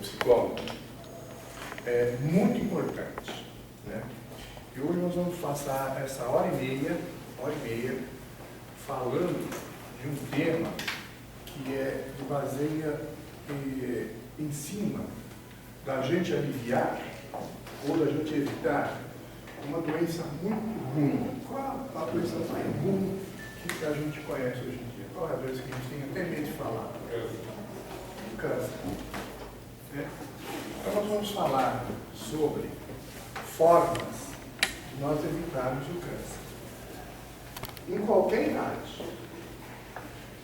psicólogo, é muito importante, né? E hoje nós vamos passar essa hora e meia, falando de um tema que baseia em cima da gente aliviar ou da gente evitar uma doença muito ruim. Qual a doença mais ruim que a gente conhece hoje em dia? Qual é a doença que a gente tem até medo de falar? O câncer. Né? Então nós vamos falar sobre formas de nós evitarmos o câncer. Em qualquer idade.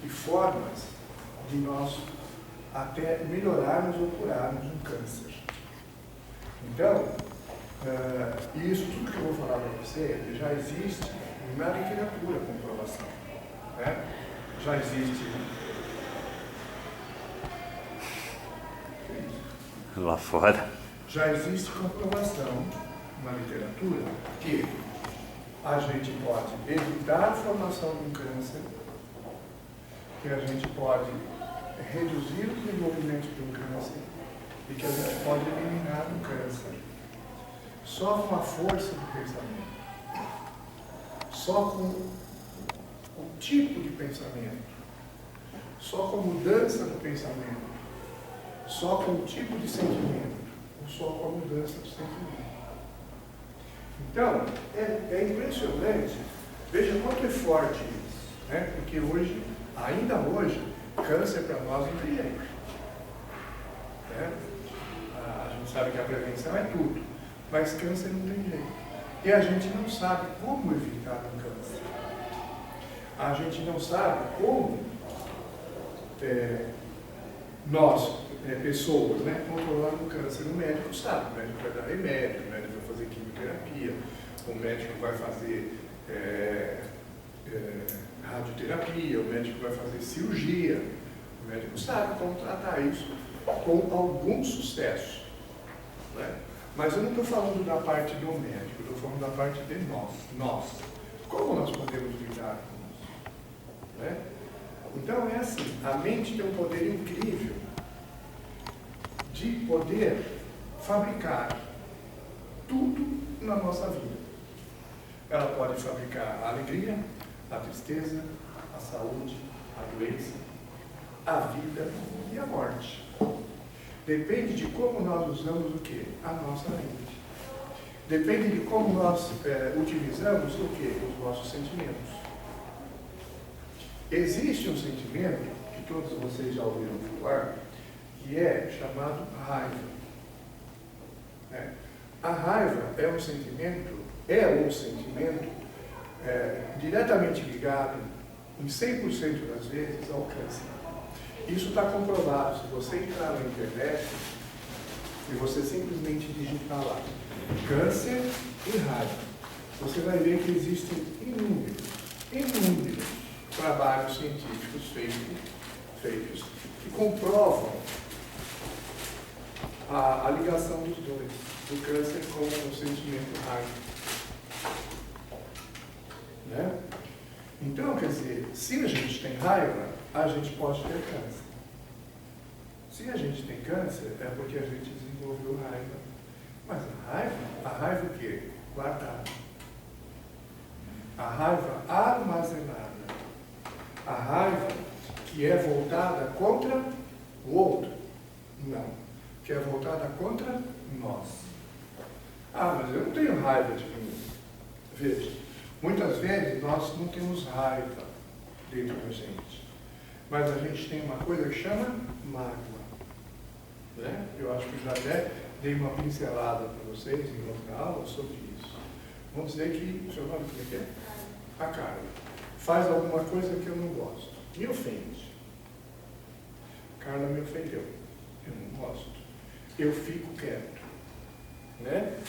E formas de nós até melhorarmos ou curarmos um câncer. Então, isso tudo que eu vou falar para você já existe na literatura comprovação. Né? Já existe. Lá fora. Já existe comprovação na literatura que a gente pode evitar a formação de um câncer, que a gente pode reduzir o desenvolvimento de um câncer e que a gente pode eliminar um câncer. Só com a força do pensamento. Só com o tipo de pensamento. Só com a mudança do pensamento. Só com o tipo de sentimento. Ou só com a mudança do sentimento. Então, é impressionante. Veja quanto é forte isso. Né? Porque hoje, ainda hoje, câncer para nós não tem jeito. Né? A gente sabe que a prevenção é tudo, mas câncer não tem jeito. E a gente não sabe como evitar um câncer. A gente não sabe como nós, pessoas, né, controlar um câncer. O médico sabe, o médico vai dar remédio, o médico vai fazer quimioterapia, o médico vai fazer radioterapia, o médico vai fazer cirurgia. O médico sabe como tratar isso com algum sucesso. Né? Mas eu não estou falando da parte do médico, eu estou falando da parte de nós. Como nós podemos lidar com isso? Né? Então é assim, a mente tem um poder incrível de poder fabricar tudo na nossa vida. Ela pode fabricar a alegria, a tristeza, a saúde, a doença, a vida e a morte. Depende de como nós usamos o quê? A nossa mente. Depende de como nós utilizamos o quê? Os nossos sentimentos. Existe um sentimento, que todos vocês já ouviram falar, que é chamado raiva. A raiva é um sentimento diretamente ligado, em 100% das vezes, ao câncer. Isso está comprovado. Se você entrar na internet e você simplesmente digitar lá câncer e raiva, você vai ver que existem inúmeros trabalhos científicos feitos que comprovam a ligação dos dois, do câncer com o sentimento raiva. Né? Então, quer dizer, se a gente tem raiva, a gente pode ter câncer. Se a gente tem câncer, é porque a gente desenvolveu raiva. Mas a raiva o quê? Guardada. A raiva armazenada. A raiva que é voltada contra o outro. Não. Que é voltada contra nós. Ah, mas eu não tenho raiva de mim. Veja, muitas vezes nós não temos raiva dentro da gente. Mas a gente tem uma coisa que chama mágoa. Né? Eu acho que já até dei uma pincelada para vocês em outra aula sobre isso. Vamos dizer que, o seu nome como é que é? A Carla. Faz alguma coisa que eu não gosto. Me ofende. Carla me ofendeu. Eu não gosto. Eu fico quieto. Né?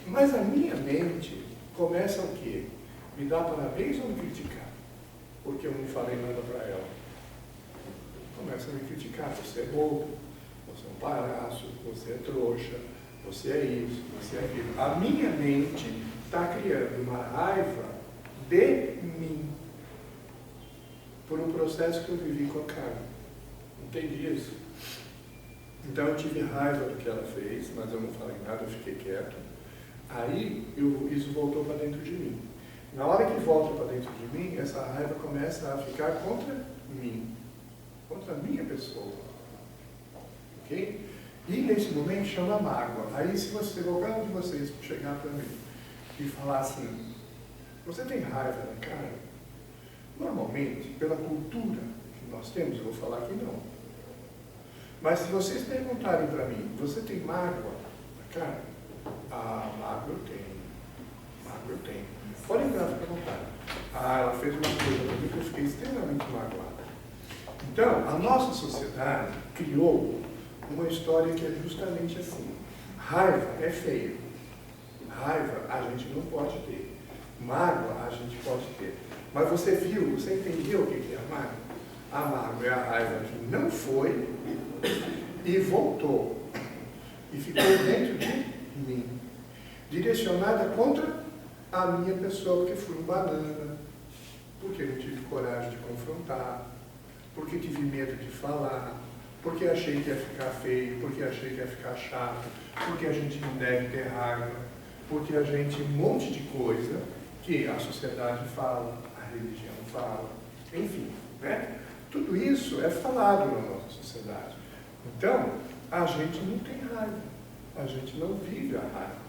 Mas a minha mente começa o quê? Me dar parabéns ou me criticar? Porque eu não falei nada para ela. Começa a me criticar. Você é bobo, você é um palhaço, você é trouxa, você é isso, você é aquilo. A minha mente está criando uma raiva de mim por um processo que eu vivi com a Carla. Entendi isso? Então eu tive raiva do que ela fez, mas eu não falei nada, eu fiquei quieto. Aí isso voltou para dentro de mim. Na hora que volta para dentro de mim, essa raiva começa a ficar contra mim, contra a minha pessoa. Ok? E nesse momento chama mágoa. Aí se qualquer um de vocês chegar para mim e falar assim, você tem raiva na cara? Normalmente, pela cultura que nós temos, eu vou falar que não. Mas se vocês perguntarem para mim, você tem mágoa na cara? Ah, mágoa eu tenho. Mágoa eu tenho. Podem entrar, fica à vontade. Ah, ela fez uma coisa para mim que eu fiquei extremamente magoada. Então, a nossa sociedade criou uma história que é justamente assim. Raiva é feio. Raiva a gente não pode ter. Mágoa a gente pode ter. Mas você viu, você entendeu o que é a mágoa? A mágoa é a raiva que não foi e voltou. E ficou dentro de mim. Direcionada contra a minha pessoa, porque fui um banana, porque não tive coragem de confrontar, porque tive medo de falar, porque achei que ia ficar feio, porque achei que ia ficar chato, porque a gente não deve ter raiva, porque a gente, um monte de coisa que a sociedade fala, a religião fala, enfim, né? Tudo isso é falado na nossa sociedade. Então, a gente não tem raiva, a gente não vive a raiva,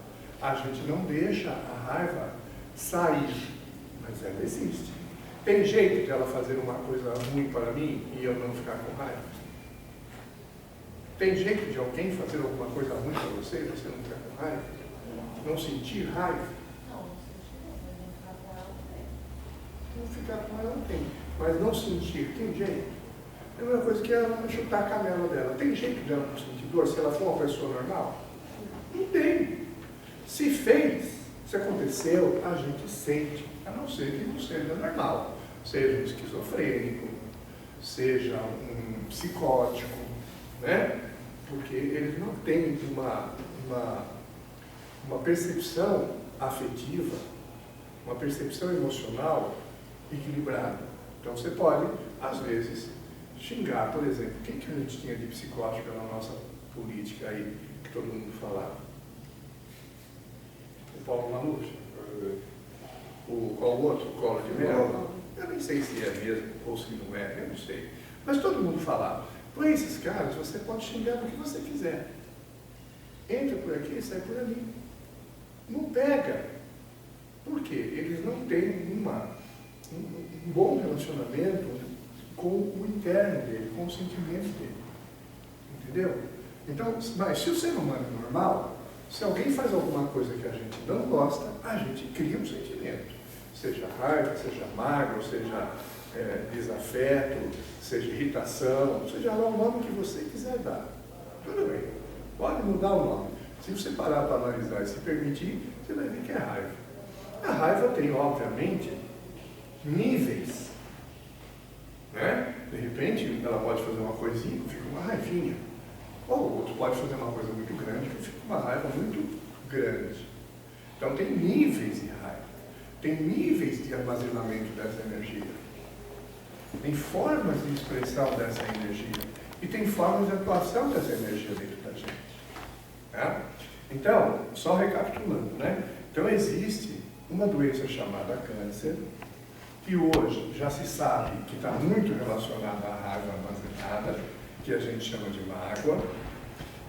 a gente não deixa a raiva sair, mas ela existe. Tem jeito de ela fazer uma coisa ruim para mim e eu não ficar com raiva? Tem jeito de alguém fazer alguma coisa ruim para você e você não ficar com raiva? Não sentir raiva? Não ficar com raiva não tem. Mas não sentir, tem jeito? É a mesma coisa que ela chutar a canela dela. Tem jeito de ela não sentir dor se ela for uma pessoa normal? Não tem. Se fez, se aconteceu, a gente sente, a não ser que não seja normal. Seja um esquizofrênico, seja um psicótico, né? Porque eles não têm uma percepção afetiva, uma percepção emocional equilibrada. Então você pode, às vezes, xingar, por exemplo, quem que a gente tinha de psicótico na nossa política aí, que todo mundo falava? O Paulo Maluf, qual o outro? O Collor de Mello? Eu nem sei se é mesmo ou se não é, eu não sei. Mas todo mundo falava. Por esses caras, você pode xingar do que você quiser. Entra por aqui e sai por ali. Não pega. Por quê? Eles não têm um bom relacionamento com o interno dele, com o sentimento dele. Entendeu? Então, mas se o ser humano é normal, se alguém faz alguma coisa que a gente não gosta, a gente cria um sentimento. Seja raiva, seja mágoa, seja desafeto, seja irritação, seja lá o nome que você quiser dar. Tudo bem, pode mudar o nome. Se você parar para analisar e se permitir, você vai ver que é raiva. A raiva tem, obviamente, níveis. Né? De repente, ela pode fazer uma coisinha que fica uma raivinha. Ou o outro pode fazer uma coisa muito grande que fica uma raiva muito grande. Então tem níveis de raiva. Tem níveis de armazenamento dessa energia. Tem formas de expressão dessa energia. E tem formas de atuação dessa energia dentro da gente. Né? Então, só recapitulando, né? Então existe uma doença chamada câncer, que hoje já se sabe que está muito relacionada à raiva armazenada, que a gente chama de mágoa,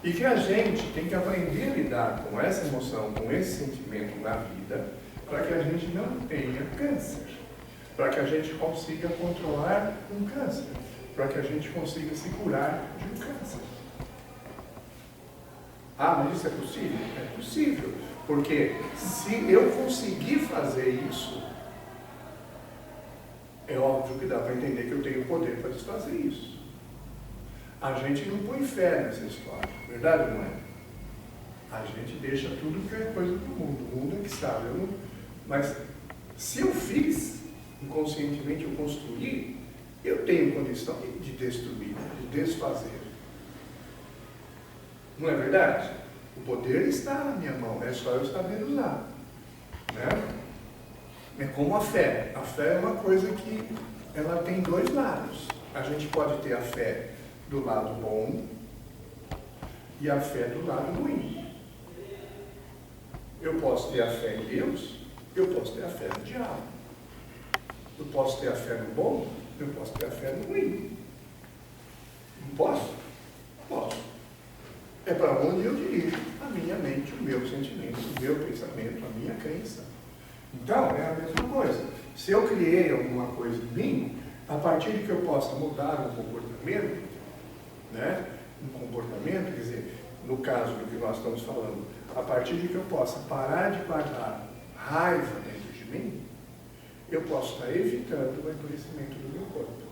e que a gente tem que aprender a lidar com essa emoção, com esse sentimento na vida, para que a gente não tenha câncer, para que a gente consiga controlar um câncer, para que a gente consiga se curar de um câncer. Ah, mas isso é possível? É possível, porque se eu conseguir fazer isso, é óbvio que dá para entender que eu tenho poder para desfazer isso. A gente não põe fé nessa história, verdade ou não é? A gente deixa tudo que é coisa do mundo, o mundo é que sabe. Mas se eu fiz, inconscientemente eu construí, eu tenho condição de destruir, de desfazer. Não é verdade? O poder está na minha mão, é só eu saber usar. Né? É como a fé. A fé é uma coisa que ela tem dois lados. A gente pode ter a fé do lado bom e a fé do lado ruim. Eu posso ter a fé em Deus, eu posso ter a fé no diabo. Eu posso ter a fé no bom, eu posso ter a fé no ruim. Não posso? Posso. É para onde eu dirijo a minha mente, o meu sentimento, o meu pensamento, a minha crença. Então, é a mesma coisa. Se eu criei alguma coisa em mim, a partir de que eu possa mudar um comportamento, né? Um comportamento, quer dizer, no caso do que nós estamos falando, a partir de que eu possa parar de guardar raiva dentro de mim, eu posso estar evitando o endurecimento do meu corpo.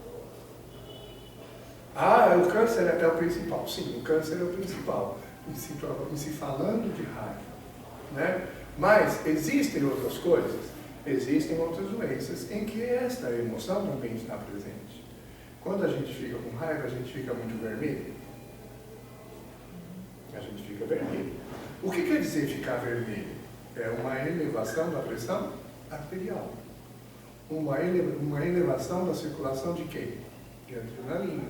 Ah, o câncer é o principal. Sim, o câncer é o principal, em se falando de raiva, né? Mas existem outras coisas, existem outras doenças em que esta emoção também está presente. Quando a gente fica com raiva, a gente fica muito vermelho. A gente fica vermelho. O que quer dizer ficar vermelho? É uma elevação da pressão arterial. Uma elevação da circulação de quê? De adrenalina.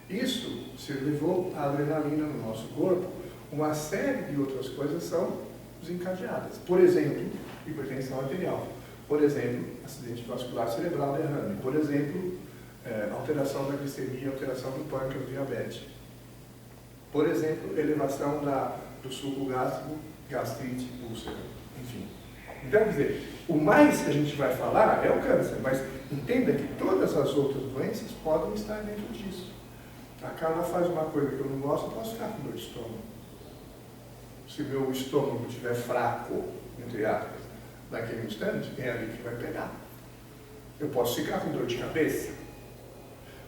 Isso se elevou a adrenalina no nosso corpo. Uma série de outras coisas são desencadeadas. Por exemplo, hipertensão arterial. Por exemplo, acidente vascular cerebral, derrame. Por exemplo, alteração da glicemia, alteração do pâncreas, diabetes. Por exemplo, elevação do suco gástrico, gastrite, úlcera, enfim. Então, quer dizer, o mais que a gente vai falar é o câncer, mas entenda que todas as outras doenças podem estar dentro disso. A Carla faz uma coisa que eu não gosto, eu posso ficar com dor de estômago. Se meu estômago estiver fraco, entre aspas, naquele instante, é ali que vai pegar. Eu posso ficar com dor de cabeça.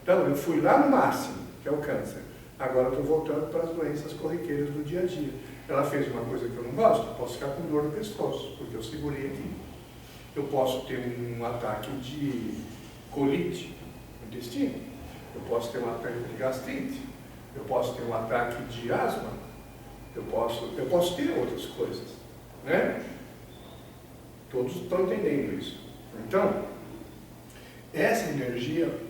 Então, eu fui lá no máximo, que é o câncer. Agora eu estou voltando para as doenças corriqueiras do dia a dia. Ela fez uma coisa que eu não gosto, eu posso ficar com dor no pescoço, porque eu segurei aqui. Eu posso ter um ataque de colite no intestino. Eu posso ter um ataque de gastrite. Eu posso ter um ataque de asma. Eu posso ter outras coisas, né? Todos estão entendendo isso. Então, essa energia,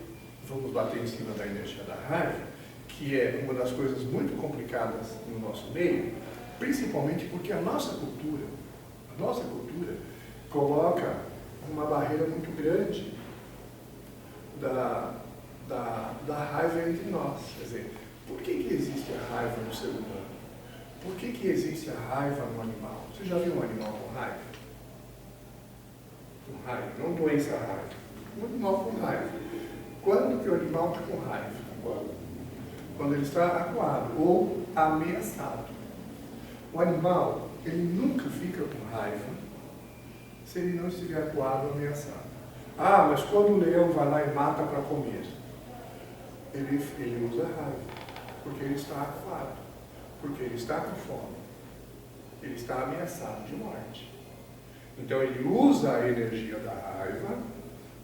vamos bater em cima da energia da raiva, que é uma das coisas muito complicadas no nosso meio, principalmente porque a nossa cultura coloca uma barreira muito grande da raiva entre nós. Quer dizer, por que existe a raiva no ser humano? Por que existe a raiva no animal? Você já viu um animal com raiva? Com raiva, não doença raiva. Um animal com raiva. Quando que o animal está com raiva? Quando ele está acuado ou ameaçado. O animal, ele nunca fica com raiva se ele não estiver acuado ou ameaçado. Ah, mas quando o leão vai lá e mata para comer, ele usa raiva, porque ele está acuado, porque ele está com fome, ele está ameaçado de morte. Então ele usa a energia da raiva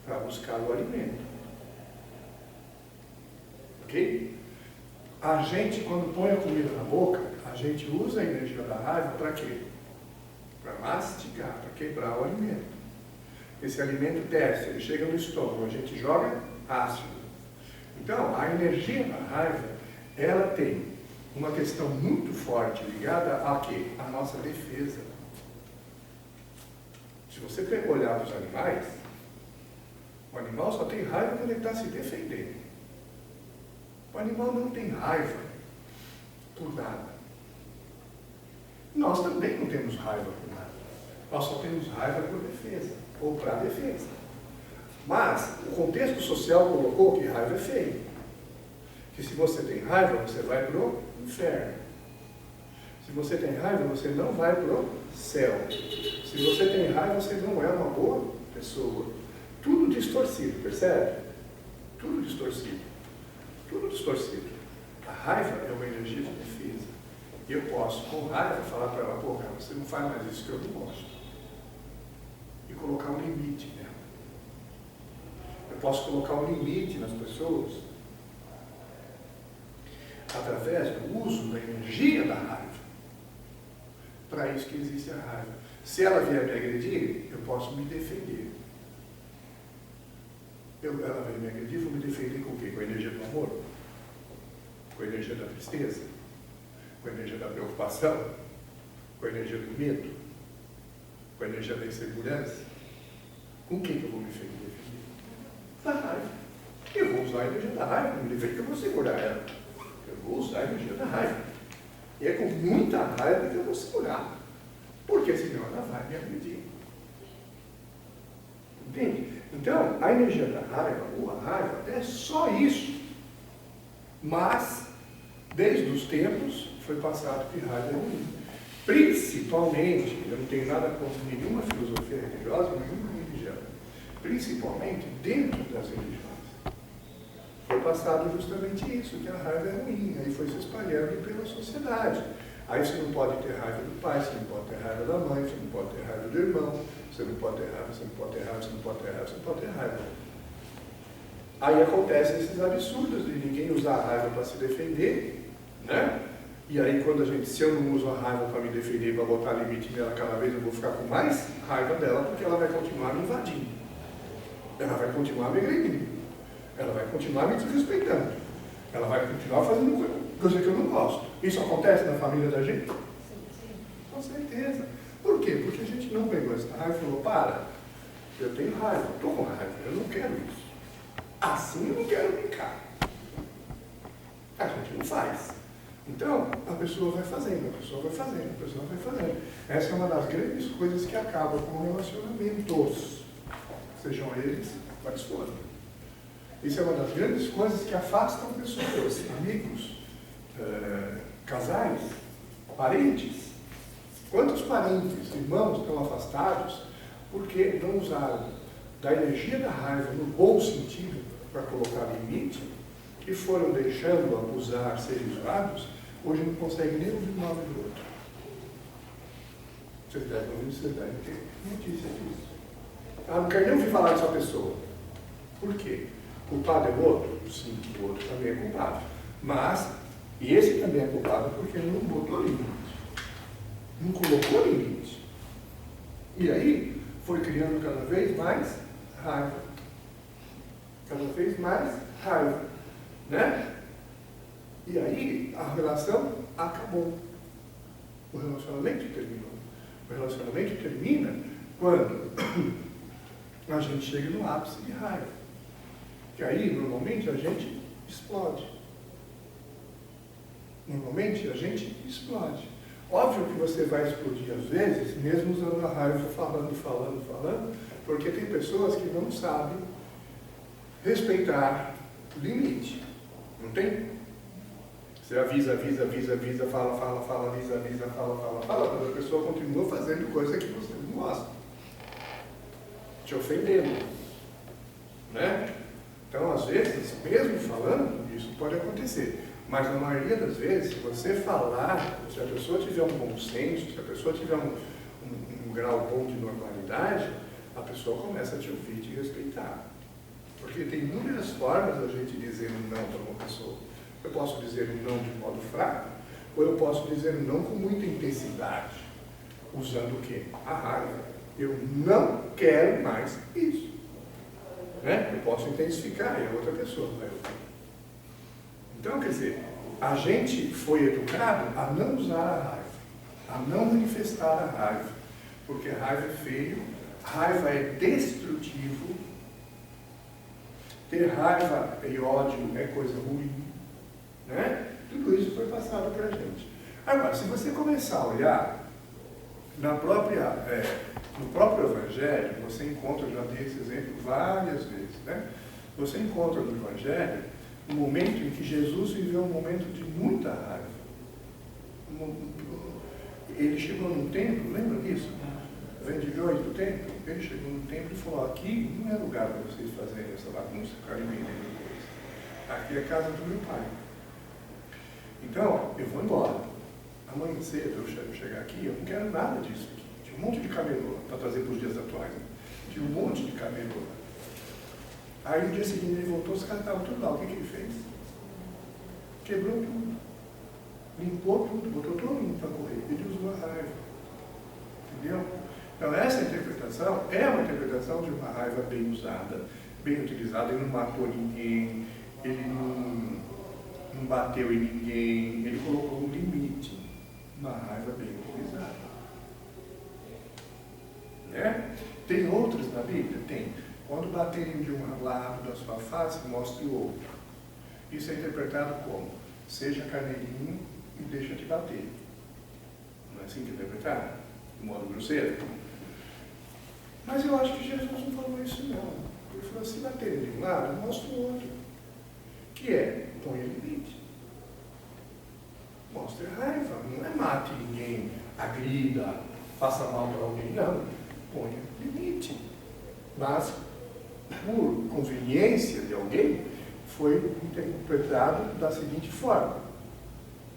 para buscar o alimento. Ok? A gente, quando põe a comida na boca, a gente usa a energia da raiva para quê? Para mastigar, para quebrar o alimento. Esse alimento desce, ele chega no estômago, a gente joga ácido. Então, a energia da raiva, ela tem uma questão muito forte ligada a quê? A nossa defesa. Se você olhar para os animais, o animal só tem raiva quando ele está se defendendo. O animal não tem raiva por nada. Nós também não temos raiva por nada. Nós só temos raiva por defesa, ou para defesa. Mas o contexto social colocou que raiva é feio. Que se você tem raiva, você vai para o inferno. Se você tem raiva, você não vai para o céu. Se você tem raiva, você não é uma boa pessoa. Tudo distorcido, percebe? Tudo distorcido. Tudo distorcido. A raiva é uma energia de defesa. E eu posso, com raiva, falar para ela, pô, cara, você não faz mais isso que eu não gosto. E colocar um limite nela. Eu posso colocar um limite nas pessoas através do uso da energia da raiva. Para isso que existe a raiva. Se ela vier me agredir, eu posso me defender. Ela vai me agredir, vou me defender com o quê? Com a energia do amor? Com a energia da tristeza? Com a energia da preocupação? Com a energia do medo? Com a energia da insegurança? Com quem que eu vou me defender? Da raiva. Eu vou usar a energia da raiva, me defender que eu vou segurar ela. Eu vou usar a energia da raiva. E é com muita raiva que eu vou segurar. Porque senão ela vai me agredir. Entende? Então, a energia da raiva, ou a raiva, é só isso. Mas, desde os tempos, foi passado que raiva é ruim. Principalmente, eu não tenho nada contra nenhuma filosofia religiosa, nenhuma religião. Principalmente dentro das religiões. Foi passado justamente isso, que a raiva é ruim. Aí foi se espalhando pela sociedade. Aí você não pode ter raiva do pai, você não pode ter raiva da mãe, você não pode ter raiva do irmão, você não pode ter raiva, você não pode ter raiva, você não pode ter raiva, você não pode ter raiva. Aí acontecem esses absurdos de ninguém usar a raiva para se defender, né? E aí se eu não uso a raiva para me defender, para botar limite nela cada vez, eu vou ficar com mais raiva dela, porque ela vai continuar me invadindo. Ela vai continuar me agredindo. Ela vai continuar me desrespeitando. Ela vai continuar fazendo coisa que eu não gosto. Isso acontece na família da gente? Sim. Com certeza. Por quê? Porque a gente não pegou essa raiva e falou, para, eu tenho raiva, eu estou com raiva, eu não quero isso. Assim eu não quero brincar. A gente não faz. Então, a pessoa vai fazendo, a pessoa vai fazendo, a pessoa vai fazendo. Essa é uma das grandes coisas que acabam com relacionamentos, sejam eles quais forem. Isso é uma das grandes coisas que afastam pessoas, amigos, casais, parentes. Quantos parentes, irmãos estão afastados porque não usaram da energia da raiva no bom sentido para colocar limite e foram deixando abusar, serem usados, hoje não conseguem nem ouvir o nome do outro. Vocês devem ouvir, vocês devem ter notícia disso. Ah, não quero nem ouvir falar dessa pessoa. Por quê? Culpado é o outro? Sim, o outro também é culpado. Mas, e esse também é culpado porque ele não botou limite. Não colocou limite. E aí, foi criando cada vez mais raiva. Cada vez mais raiva. Né? E aí, a relação acabou. O relacionamento terminou. O relacionamento termina quando a gente chega no ápice de raiva. Que aí, normalmente, a gente explode. Normalmente, a gente explode. Óbvio que você vai explodir às vezes, mesmo usando a raiva, falando, porque tem pessoas que não sabem respeitar o limite. Não tem? Você avisa, fala, avisa, fala, mas a pessoa continua fazendo coisa que você não gosta. Te ofendendo. Né? Então, às vezes, mesmo falando, isso pode acontecer. Mas, na maioria das vezes, se você falar, se a pessoa tiver um bom senso, se a pessoa tiver um grau bom de normalidade, a pessoa começa a te ouvir e te respeitar. Porque tem inúmeras formas da gente dizer um não para uma pessoa. Eu posso dizer um não de modo fraco, ou eu posso dizer um não com muita intensidade. Usando o quê? A raiva. Eu não quero mais isso. Né? Eu posso intensificar e a outra pessoa vai ouvir. Então, quer dizer, a gente foi educado a não usar a raiva, a não manifestar a raiva, porque a raiva é feio, raiva é destrutivo, ter raiva e ódio é coisa ruim, né? Tudo isso foi passado para a gente. Agora, se você começar a olhar no próprio Evangelho, você encontra, já dei esse exemplo várias vezes, né? Você encontra no Evangelho um momento em que Jesus viveu um momento de muita raiva. Ele chegou num templo, lembra disso? Vendilhões do templo. Ele chegou num templo e falou, aqui não é lugar para vocês fazerem essa bagunça, ficarem vendendo coisas. Aqui é a casa do meu pai. Então, eu vou embora. Amanhã cedo eu chegar aqui, eu não quero nada disso aqui. Tinha um monte de camelô para trazer para os dias atuais. Né? Tinha um monte de camelô. Aí no dia seguinte ele voltou, os caras estavam tudo lá. O que ele fez? Quebrou tudo. Limpou tudo, botou todo mundo para correr. Ele usou a raiva. Entendeu? Então essa interpretação é uma interpretação de uma raiva bem usada, bem utilizada. Ele não matou ninguém, ele não bateu em ninguém, ele colocou um limite. Quando baterem de um lado da sua face, mostre o outro. Isso é interpretado como: seja carneirinho e deixa te bater. Não é assim que é interpretado? De modo grosseiro. Mas eu acho que Jesus não falou isso não. Ele falou: se baterem de um lado, mostre o outro. Que é, ponha limite. Mostre raiva. Não é mate ninguém, agrida, faça mal para alguém. Não. Ponha limite. Mas, por conveniência de alguém, foi interpretado da seguinte forma: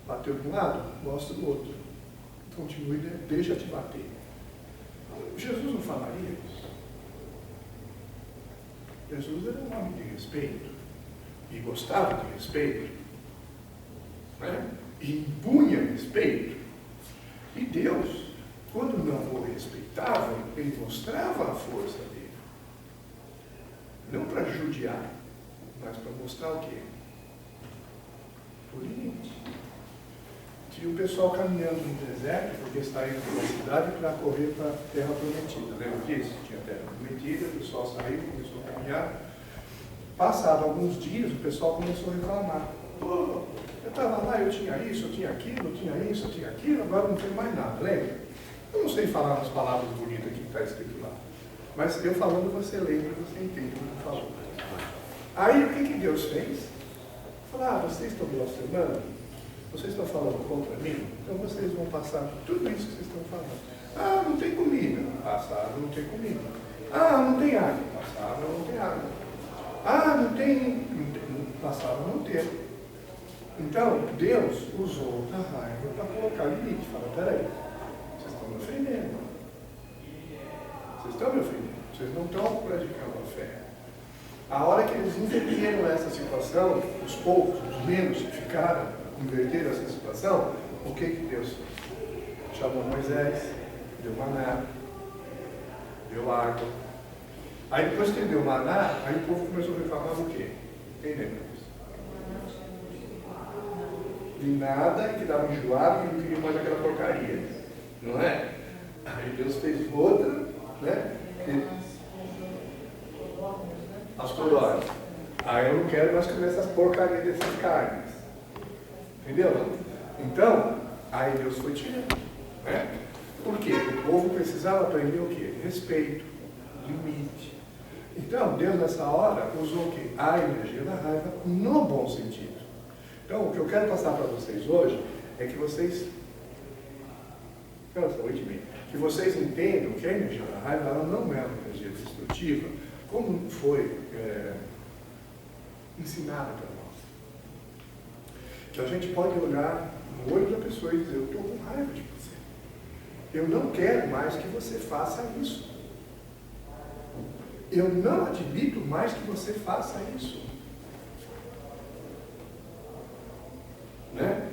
bateu de um lado, mostra do outro. Continue, deixa te bater. Jesus não falaria isso. Jesus era um homem de respeito e gostava de respeito, né? E impunha respeito. E Deus, quando não o respeitava, ele mostrava a força dele. Não para judiar, mas para mostrar o quê? O limite. Tinha o pessoal caminhando no deserto, porque está indo para a cidade para correr para a terra prometida. Lembra disso? Tinha a terra prometida, o pessoal saiu, começou a caminhar. Passado alguns dias, o pessoal começou a reclamar. Pô, eu estava lá, eu tinha isso, eu tinha aquilo, eu tinha isso, eu tinha aquilo, agora não tenho mais nada, lembra? Eu não sei falar umas palavras bonitas que está escrito lá. Mas eu falando, você lembra, você entende o que eu falo. Aí o que Deus fez? Falou: vocês estão blasfemando? Vocês estão falando contra mim? Então vocês vão passar tudo isso que vocês estão falando. Não tem comida. Passaram, não tem comida. Não tem água. Passaram, não tem água. Não tem. Passaram, não tem. Então, Deus usou a raiva para colocar limite. Fala: peraí, vocês estão me ofendendo. Vocês estão me ofendendo. Vocês não estão praticando a fé. A hora que eles entenderam essa situação, os poucos, os menos que ficaram, inverteram essa situação, o que Deus fez? Chamou Moisés, deu maná, deu água. Aí depois que ele deu maná, aí o povo começou a reclamar do quê? Quem lembra disso? De nada, que dava enjoado e não queria mais aquela porcaria. Não é? Aí Deus fez outra, né? As codornas. Aí eu não quero mais comer essas porcarias dessas carnes. Entendeu? Então, aí Deus foi tirando. Né? Por quê? O povo precisava aprender o quê? Respeito, limite. Então, Deus nessa hora usou o quê? A energia da raiva no bom sentido. Então, o que eu quero passar para vocês hoje é que vocês... que vocês entendam que a energia da raiva ela não é uma energia destrutiva, como foi ensinada para nós. Que a gente pode olhar no olho da pessoa e dizer: eu estou com raiva de você. Eu não quero mais que você faça isso. Eu não admito mais que você faça isso. Né?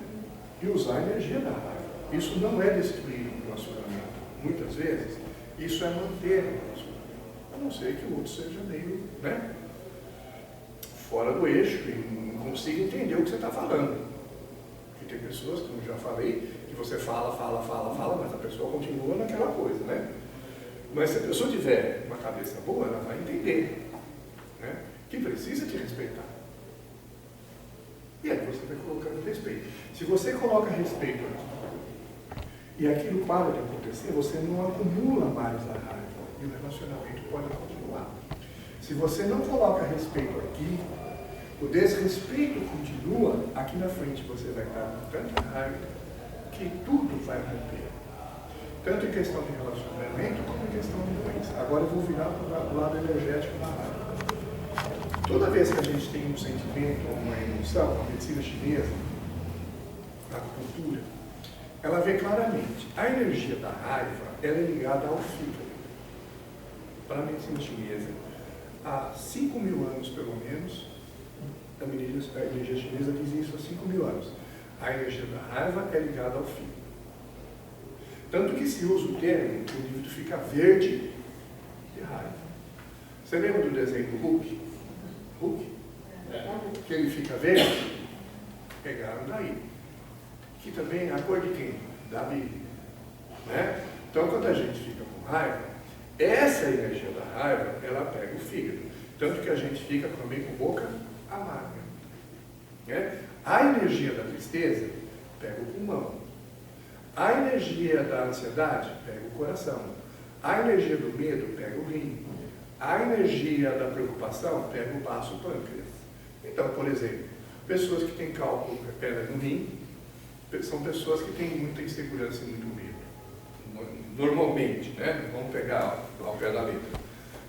E usar a energia da raiva. Isso não é destruir o relacionamento. Muitas vezes, isso é manter o relacionamento. A não ser que o outro seja meio, né, fora do eixo e não consiga entender o que você está falando. Porque tem pessoas, como já falei, que você fala, mas a pessoa continua naquela coisa, né? Mas se a pessoa tiver uma cabeça boa, ela vai entender, né, que precisa te respeitar. E aí você vai colocando respeito. Se você coloca respeito aqui, e aquilo para de acontecer, você não acumula mais a raiva. E o relacionamento pode continuar. Se você não coloca respeito aqui, o desrespeito continua, aqui na frente você vai estar com tanta raiva que tudo vai romper. Tanto em questão de relacionamento como em questão de doença. Agora eu vou virar para o lado energético da raiva. Toda vez que a gente tem um sentimento ou uma emoção, a medicina chinesa, a acupuntura, ela vê claramente, a energia da raiva ela é ligada ao fígado. Para a medicina chinesa, há 5.000 anos pelo menos, a energia chinesa diz isso há 5.000 anos. A energia da raiva é ligada ao fígado. Tanto que se usa o termo que o indivíduo fica verde de raiva. Você lembra do desenho do Hulk? Hulk? Que ele fica verde? Pegaram daí. Que também é a cor de quem? Da Bíblia. Né? Então, quando a gente fica com raiva, Essa energia da raiva, ela pega o fígado. Tanto que a gente fica também com boca amarga. Né? A energia da tristeza pega o pulmão. A energia da ansiedade pega o coração. A energia do medo pega o rim. A energia da preocupação pega o baço pâncreas. Então, por exemplo, pessoas que têm cálculo de pedra no rim são pessoas que têm muita insegurança e muito medo. Normalmente, né? Vamos pegar ao pé da letra.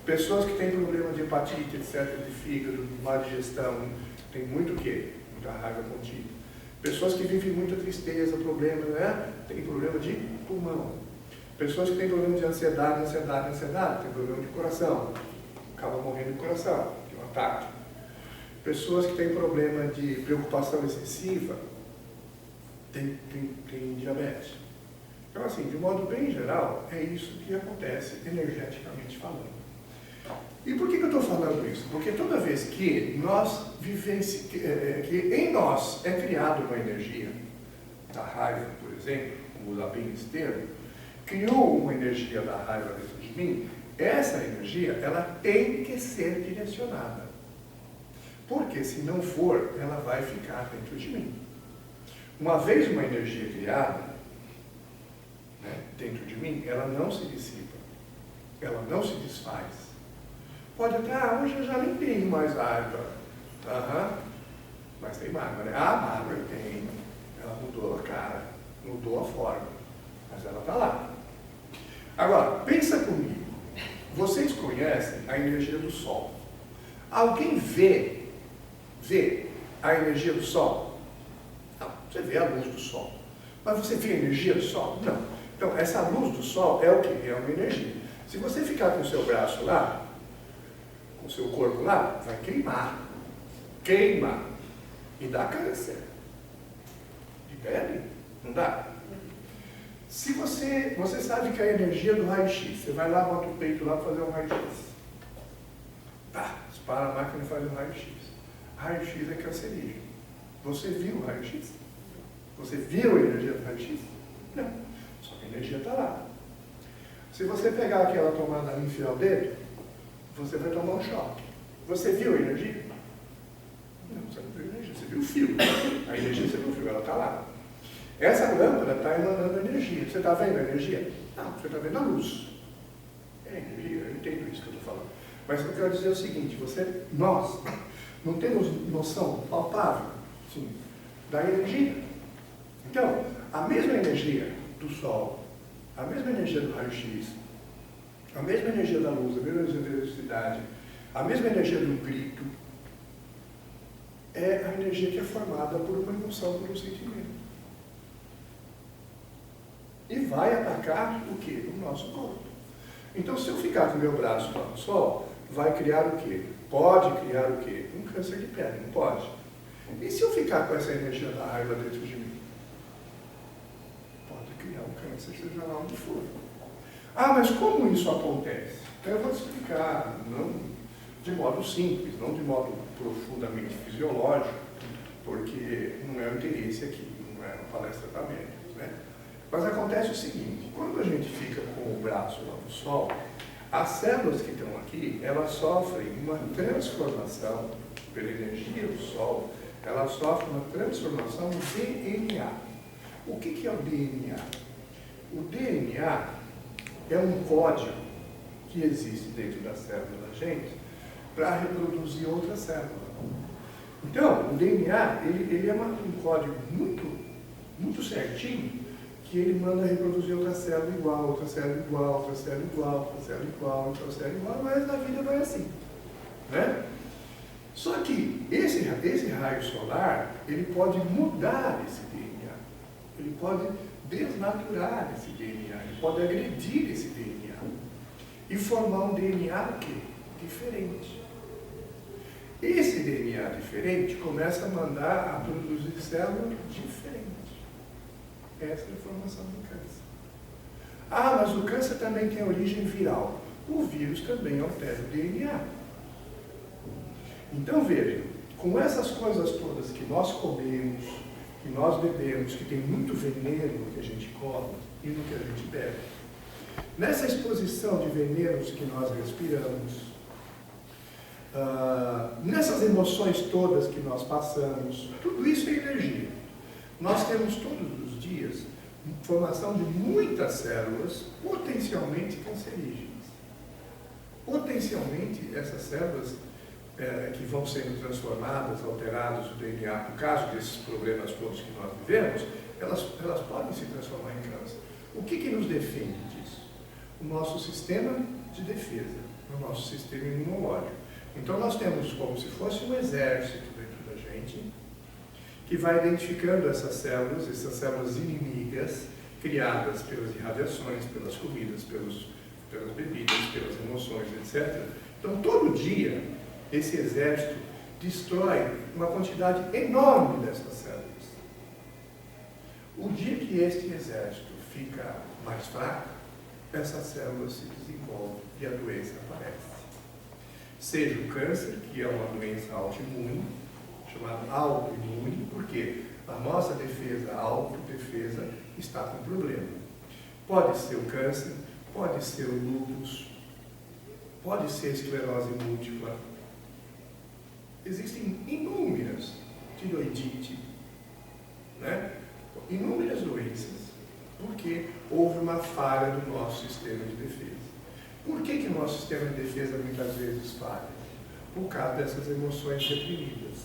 Pessoas que têm problema de hepatite, etc., de fígado, de má digestão, tem muito o quê? Muita raiva contida. Pessoas que vivem muita tristeza, problema, né? Tem problema de pulmão. Pessoas que têm problema de ansiedade, tem problema de coração. Acaba morrendo de coração, de um ataque. Pessoas que têm problema de preocupação excessiva, tem diabetes. Então, assim, de modo bem geral, é isso que acontece energeticamente falando. E por que eu estou falando isso? Porque toda vez que nós que em nós é criada uma energia, da raiva, por exemplo, como usar bem esse termo, criou uma energia da raiva dentro de mim, essa energia, ela tem que ser direcionada. Porque se não for, ela vai ficar dentro de mim. Uma vez uma energia criada, né, dentro de mim, ela não se dissipa, ela não se desfaz. Pode até, hoje eu já nem tenho mais raiva. Mas tem mágoa, né? A mágoa eu tenho. Ela mudou a cara, mudou a forma, mas ela está lá. Agora, pensa comigo. Vocês conhecem a energia do Sol. Alguém vê a energia do Sol? Não, você vê a luz do Sol. Mas você vê a energia do Sol? Não. Então, essa luz do Sol é o que? É uma energia. Se você ficar com o seu braço lá, com o seu corpo lá, vai queimar. Queima. E dá câncer. De pele? Não dá? Se você sabe que a energia do raio-x, você vai lá, bota o peito lá para fazer um raio-x. Tá, dispara a máquina e faz um raio-x. Raio-x é cancerígeno. Você viu o raio-x? Você viu a energia do raio-x? Não. Só que a energia está lá. Se você pegar aquela tomada e enfiar o dedo, você vai tomar um choque. Você viu a energia? Não, você não viu a energia. Você viu o fio. A energia você não viu, ela está lá. Essa lâmpada está emanando energia. Você está vendo a energia? Não, você está vendo a luz. É energia, eu entendo isso que eu estou falando. Mas eu quero dizer o seguinte, nós não temos noção palpável, sim, da energia. Então, a mesma energia do Sol, a mesma energia do raio-x, a mesma energia da luz, a mesma energia da eletricidade, a mesma energia do grito, é a energia que é formada por uma emoção, por um sentimento. E vai atacar o quê? O nosso corpo. Então, se eu ficar com o meu braço lá no Sol, vai criar o quê? Pode criar o quê? Um câncer de pele, não pode. E se eu ficar com essa energia da raiva dentro de mim? Pode criar um câncer, seja lá onde for. Ah, mas como isso acontece? Então eu vou te explicar, não de modo simples, não de modo profundamente fisiológico, porque não é o interesse aqui, não é uma palestra para médicos, né? Mas acontece o seguinte, quando a gente fica com o braço lá no Sol, as células que estão aqui, elas sofrem uma transformação, pela energia do Sol, elas sofrem uma transformação no DNA. O que é o DNA? O DNA é um código que existe dentro da célula da gente para reproduzir outra célula. Então, o DNA, ele é um código muito certinho, que ele manda reproduzir outra célula igual, outra célula igual, outra célula igual, outra célula igual, outra célula igual, mas na vida vai assim, né? Só que esse raio solar, ele pode mudar esse DNA, ele pode desnaturar esse DNA, ele pode agredir esse DNA e formar um DNA o quê? Diferente. Esse DNA diferente começa a mandar a produzir células diferentes. Essa é a formação do câncer. Ah, mas o câncer também tem origem viral. O vírus também altera o DNA. Então veja, com essas coisas todas que nós comemos, que nós bebemos, que tem muito veneno no que a gente come e no que a gente bebe, nessa exposição de venenos que nós respiramos, nessas emoções todas que nós passamos, tudo isso é energia. Nós temos todos os dias formação de muitas células potencialmente cancerígenas. Potencialmente, essas células que vão sendo transformadas, alteradas o DNA, por causa desses problemas todos que nós vivemos, elas podem se transformar em câncer. O que nos defende disso? O nosso sistema de defesa, o nosso sistema imunológico. Então nós temos como se fosse um exército dentro da gente, que vai identificando essas células inimigas, criadas pelas irradiações, pelas comidas, pelas bebidas, pelas emoções, etc. Então todo dia, esse exército destrói uma quantidade enorme dessas células. O dia que este exército fica mais fraco, essas células se desenvolvem e a doença aparece. Seja o câncer, que é uma doença autoimune, chamada autoimune, porque a nossa defesa, a autodefesa, está com problema. Pode ser o câncer, pode ser o lúpus, pode ser a esclerose múltipla. Existem inúmeras, tiroidite, né? Inúmeras doenças, porque houve uma falha do nosso sistema de defesa. Por que o nosso sistema de defesa muitas vezes falha? Por causa dessas emoções reprimidas.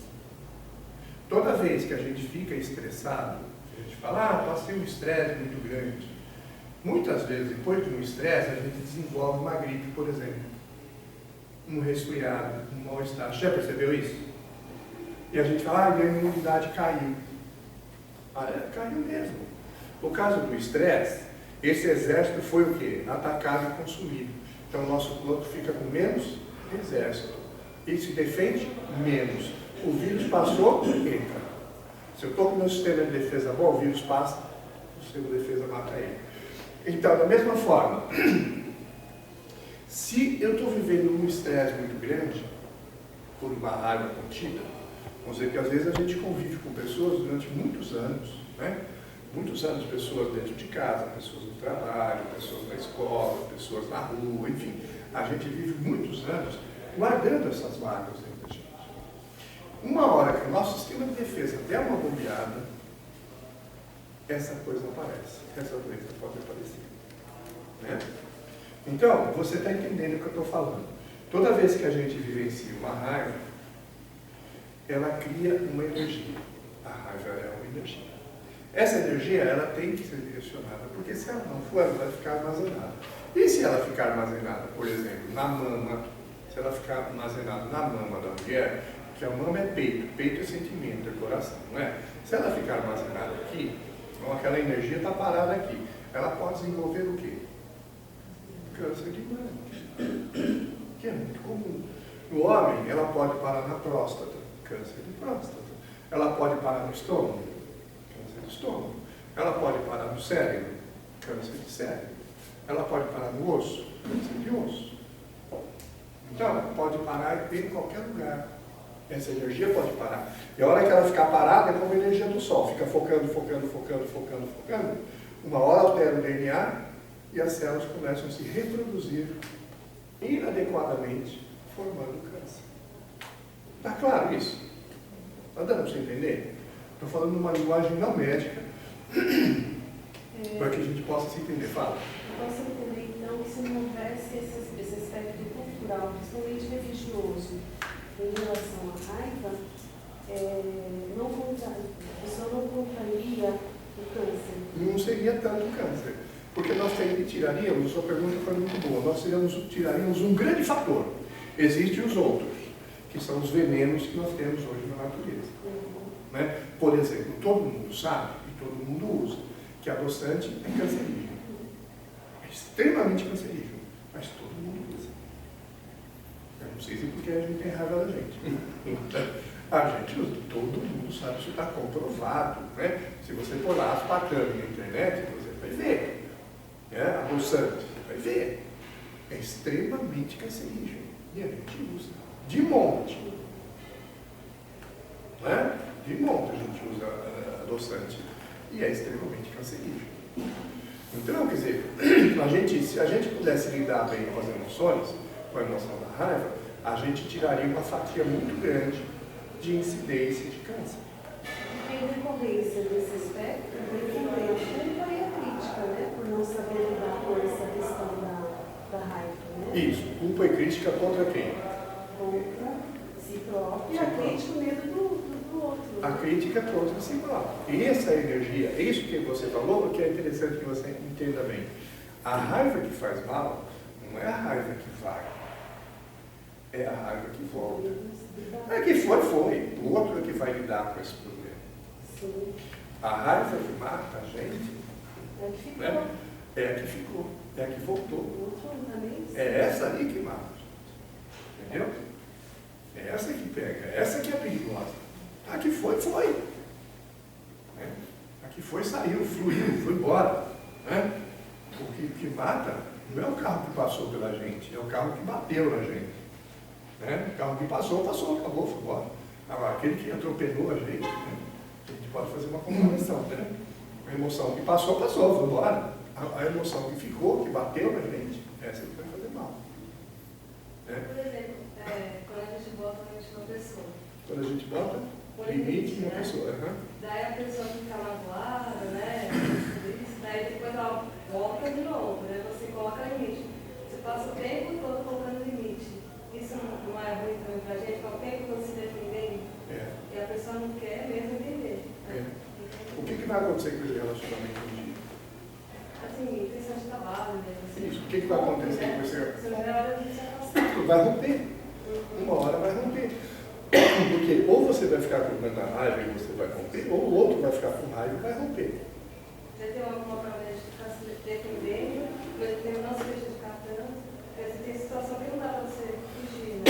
Toda vez que a gente fica estressado, a gente fala, passei um estresse muito grande. Muitas vezes, depois de um estresse, a gente desenvolve uma gripe, por exemplo. Um resfriado, um mal-estar. Já percebeu isso? E a gente fala, a imunidade caiu. Caiu mesmo. Por causa do estresse, esse exército foi o quê? Atacado e consumido. Então o nosso corpo fica com menos exército. E se defende menos. O vírus passou, entra. Se eu estou com o meu sistema de defesa bom, o vírus passa, o sistema de defesa mata ele. Então, da mesma forma, se eu estou vivendo um estresse muito grande, por uma raiva contida, vamos dizer que às vezes a gente convive com pessoas durante muitos anos, né? Muitos anos, pessoas dentro de casa, pessoas no trabalho, pessoas na escola, pessoas na rua, enfim. A gente vive muitos anos guardando essas mágoas dentro da gente. Uma hora que o nosso sistema de defesa der uma bombeada, essa coisa aparece, essa doença pode aparecer. Né? Então, você está entendendo o que eu estou falando. Toda vez que a gente vivencia uma raiva, ela cria uma energia. A raiva é uma energia. Essa energia, ela tem que ser direcionada, porque se ela não for, ela vai ficar armazenada. E se ela ficar armazenada, por exemplo, na mama, se ela ficar armazenada na mama da mulher, que a mama é peito, peito é sentimento, é coração, não é? Se ela ficar armazenada aqui, então aquela energia está parada aqui, ela pode desenvolver o quê? Câncer de mama, que é muito comum. No homem, ela pode parar na próstata, câncer de próstata. Ela pode parar no estômago, câncer de estômago. Ela pode parar no cérebro, câncer de cérebro. Ela pode parar no osso, câncer de osso. Então, pode parar em qualquer lugar. Essa energia pode parar. E a hora que ela ficar parada é como a energia do sol. Fica focando. Uma hora altera o DNA e as células começam a se reproduzir inadequadamente, formando câncer. Está claro isso? Está dando para você entender? Estou falando numa linguagem não médica, para que a gente possa se entender. Fala. Eu posso entender, então, que se não houvesse esse aspecto cultural, principalmente religioso, em relação à raiva, a pessoa não contrairia o câncer. Não seria tanto câncer. Porque nós tiraríamos, sua pergunta foi muito boa, nós tiraríamos um grande fator. Existem os outros, que são os venenos que nós temos hoje na natureza. Né? Por exemplo, todo mundo sabe, e todo mundo usa, que adoçante é cancerígeno. É extremamente cancerígeno, mas todo mundo usa. Eu não sei se porque a gente tem raiva da gente. Então, a gente usa, todo mundo sabe, isso está comprovado. Né? Se você pôr lá aspartame na internet, você vai ver. Adoçante, você vai ver. É extremamente cancerígeno. E a gente usa. De monte. Né? De monte a gente usa adoçante. E é extremamente cancerígeno. Então, quer dizer, se a gente pudesse lidar bem com as emoções, com a emoção da raiva, a gente tiraria uma fatia muito grande de incidência de câncer. Em decorrência desse aspecto, ele também a culpa e a crítica, né? Por não saber lidar com essa questão da raiva, né? Isso, culpa e crítica contra quem? Contra si próprio e a crítica o medo do outro. A crítica contra si próprio. E essa energia, isso que você falou, que é interessante que você entenda bem. A raiva que faz mal não é a raiva que vai, é a raiva que volta. É que foi. O outro é que vai lidar com esse problema. Sim. A raiva que mata a gente É que ficou. né, é a que ficou, é a que voltou. O outro não também. É essa aí que mata. Entendeu? É essa que pega, é essa que é perigosa. A que foi. Né? A que foi, saiu, fluiu, foi embora. Né? O que mata não é o carro que passou pela gente, é o carro que bateu na gente. Né? O carro que passou, acabou, foi embora. Agora, aquele que atropelou a gente, né? A gente pode fazer uma comparação. Né? A emoção que passou, foi embora. A emoção que ficou, que bateu na gente, essa que vai fazer mal. Né? Por exemplo, quando a gente bota limite numa pessoa. Quando a gente bota limite em uma pessoa. Daí a pessoa fica magoada, né? Daí depois ela volta de novo, né? Você coloca limite. Você passa o tempo todo colocando limite. Isso não é ruim também pra gente? Porque o tempo todo se defendendo e a pessoa não quer mesmo entender. Né? O que vai acontecer com esse relacionamento um dia? Assim, questão de trabalho mesmo. Assim. Isso. O que vai acontecer com esse Você não vai hora de se afastar. Vai romper. Uma hora vai romper. Porque ou você vai ficar com tanta raiva e você vai romper, ou o outro vai ficar com raiva e vai romper. Você tem alguma maneira de ficar se defendendo, mas não se prejudicar tanto? Porque tem situação que não dá para você fugir, né?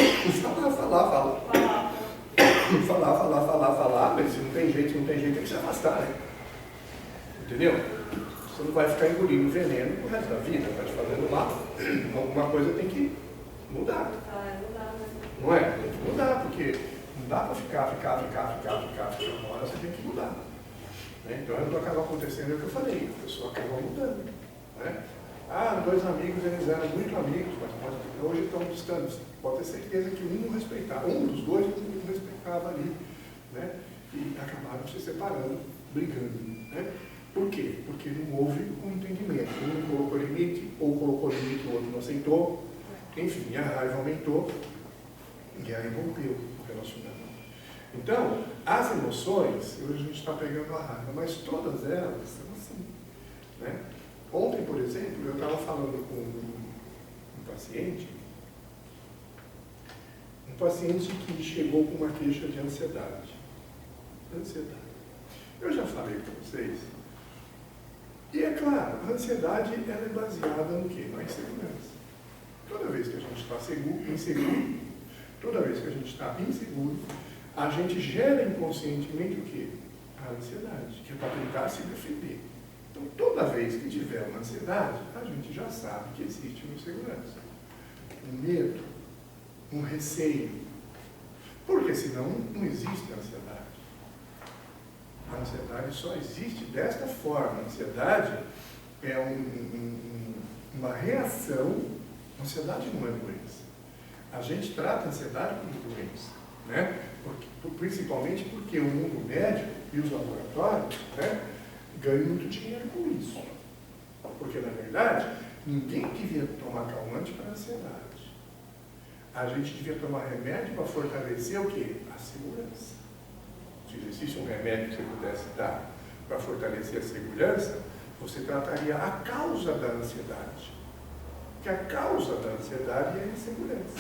Falar, mas se não tem jeito, tem que se afastar, né? Entendeu? Você não vai ficar engolindo veneno pro resto da vida, vai te fazendo mal. Alguma coisa tem que mudar. Não é? Tem que mudar, porque não dá para ficar. Uma hora você tem que mudar. Né? Então acaba acontecendo o que eu falei, a pessoa acaba mudando. Né? Dois amigos, eles eram muito amigos, mas hoje estão distantes. Pode ter certeza que um não respeitava, um dos dois não respeitava ali. Né? E acabaram se separando, brigando. Né? Por quê? Porque não houve um entendimento. Um colocou limite, ou colocou limite, o outro não aceitou. Enfim, a raiva aumentou e aí rompeu o relacionamento. Então, as emoções, hoje a gente está pegando a raiva, mas todas elas são assim. Né? Ontem, por exemplo, eu estava falando com um paciente que chegou com uma queixa de ansiedade. Eu já falei para vocês. E é claro, a ansiedade ela é baseada no quê? Na insegurança. Toda vez que a gente está inseguro, a gente gera inconscientemente o quê? A ansiedade, que é para tentar se defender. Então, toda vez que tiver uma ansiedade, a gente já sabe que existe uma insegurança. Um medo, um receio. Porque senão não existe ansiedade. A ansiedade só existe desta forma. A ansiedade é uma reação. A ansiedade não é doença. A gente trata a ansiedade como doença. Né? Principalmente porque o mundo médico e os laboratórios, né, ganham muito dinheiro com isso. Porque, na verdade, ninguém devia tomar calmante para a ansiedade. A gente devia tomar remédio para fortalecer o quê? A segurança. Se existisse um remédio que você pudesse dar para fortalecer a segurança, você trataria a causa da ansiedade. Porque a causa da ansiedade é a insegurança.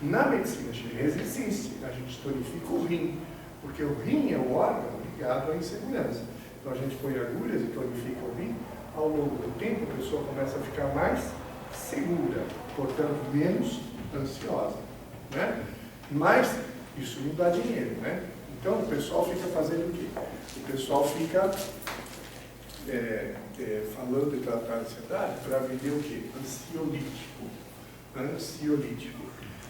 Na medicina chinesa existe, a gente tonifica o rim, porque o rim é o órgão ligado à insegurança. Então a gente põe agulhas e tonifica o rim, ao longo do tempo a pessoa começa a ficar mais segura, portanto menos ansiosa. Né? Mas isso não dá dinheiro, né? Então o pessoal fica fazendo o quê? O pessoal fica falando de tratar a ansiedade para vender o quê? Ansiolítico.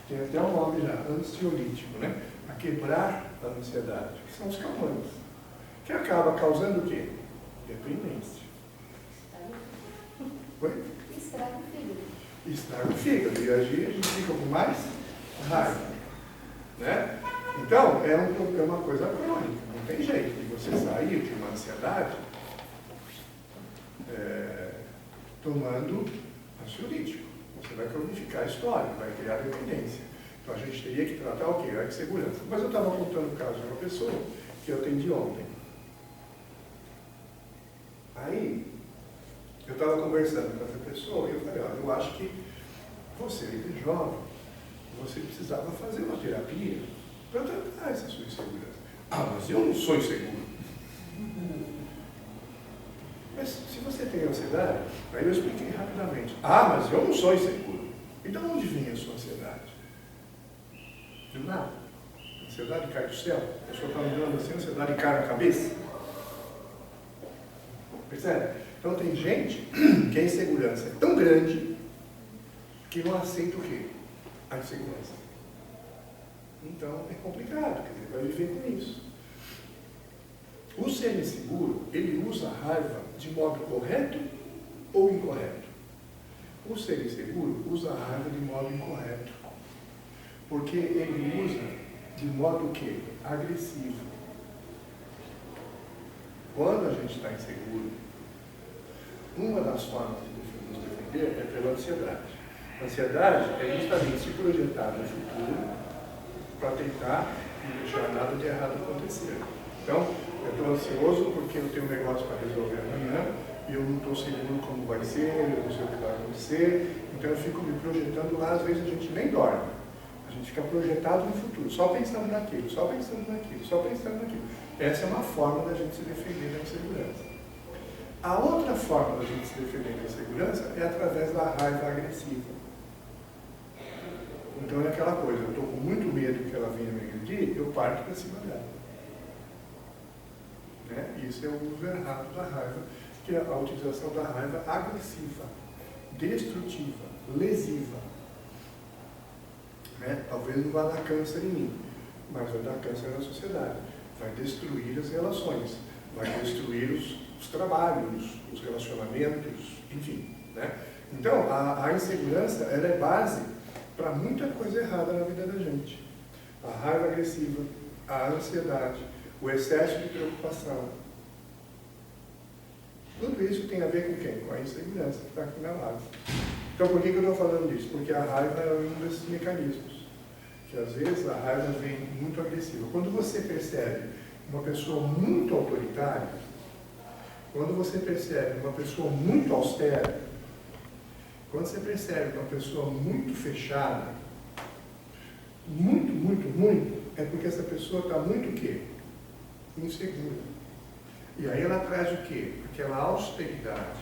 Tem até um nome já, ansiolítico, né? A quebrar a ansiedade. São os calmantes. Que acaba causando o quê? Dependência. Oi? Estraga o fígado. Estraga o fígado. E a gente fica com mais raiva. Né? Então, é uma coisa crônica. Não tem jeito de você sair de uma ansiedade tomando ansiolítico. Você vai cronificar a história, vai criar dependência. Então a gente teria que tratar o quê? A insegurança. Mas eu estava contando o caso de uma pessoa que eu atendi ontem. Aí, eu estava conversando com essa pessoa e eu falei, olha, eu acho que você ainda é jovem, você precisava fazer uma terapia para tratar essa sua insegurança. Ah, mas eu não sou inseguro. Mas se você tem ansiedade, aí eu expliquei rapidamente. Ah, mas eu não sou inseguro. Então onde vinha a sua ansiedade? De nada. A ansiedade cai do céu. A pessoa está andando assim, a ansiedade cai na cabeça. Percebe? Então tem gente que a insegurança é tão grande que não aceita o quê? A insegurança. Então é complicado, quer dizer, vai viver com isso. O ser inseguro, ele usa a raiva de modo correto ou incorreto? O ser inseguro usa a raiva de modo incorreto. Porque ele usa de modo o quê? Agressivo. Quando a gente está inseguro, uma das formas de nos defender é pela ansiedade. A ansiedade é justamente se projetar no futuro para tentar não deixar nada de errado acontecer. Então, eu estou ansioso porque eu tenho um negócio para resolver amanhã e eu não estou seguro como vai ser, eu não sei o que vai acontecer, então eu fico me projetando lá, às vezes a gente nem dorme. A gente fica projetado no futuro, só pensando naquilo, só pensando naquilo, só pensando naquilo. Essa é uma forma da gente se defender da insegurança. A outra forma da gente se defender da insegurança é através da raiva agressiva. Então é aquela coisa, eu estou com muito medo que ela venha me agredir, eu parto para cima dela. Né? Isso é o uso errado da raiva, que é a utilização da raiva agressiva, destrutiva, lesiva. Né? Talvez não vá dar câncer em mim, mas vai dar câncer na sociedade. Vai destruir as relações, vai destruir os trabalhos, os relacionamentos, enfim. Né? Então, a insegurança ela é base para muita coisa errada na vida da gente. A raiva agressiva, a ansiedade, o excesso de preocupação. Tudo isso tem a ver com quem? Com a insegurança que está aqui na base. Então, por que eu estou falando disso? Porque a raiva é um desses mecanismos. Que às vezes a raiva vem muito agressiva. Quando você percebe uma pessoa muito autoritária, quando você percebe uma pessoa muito austera, quando você percebe uma pessoa muito fechada, muito, é porque essa pessoa está muito o quê? Insegura. E aí ela traz o quê? Aquela austeridade,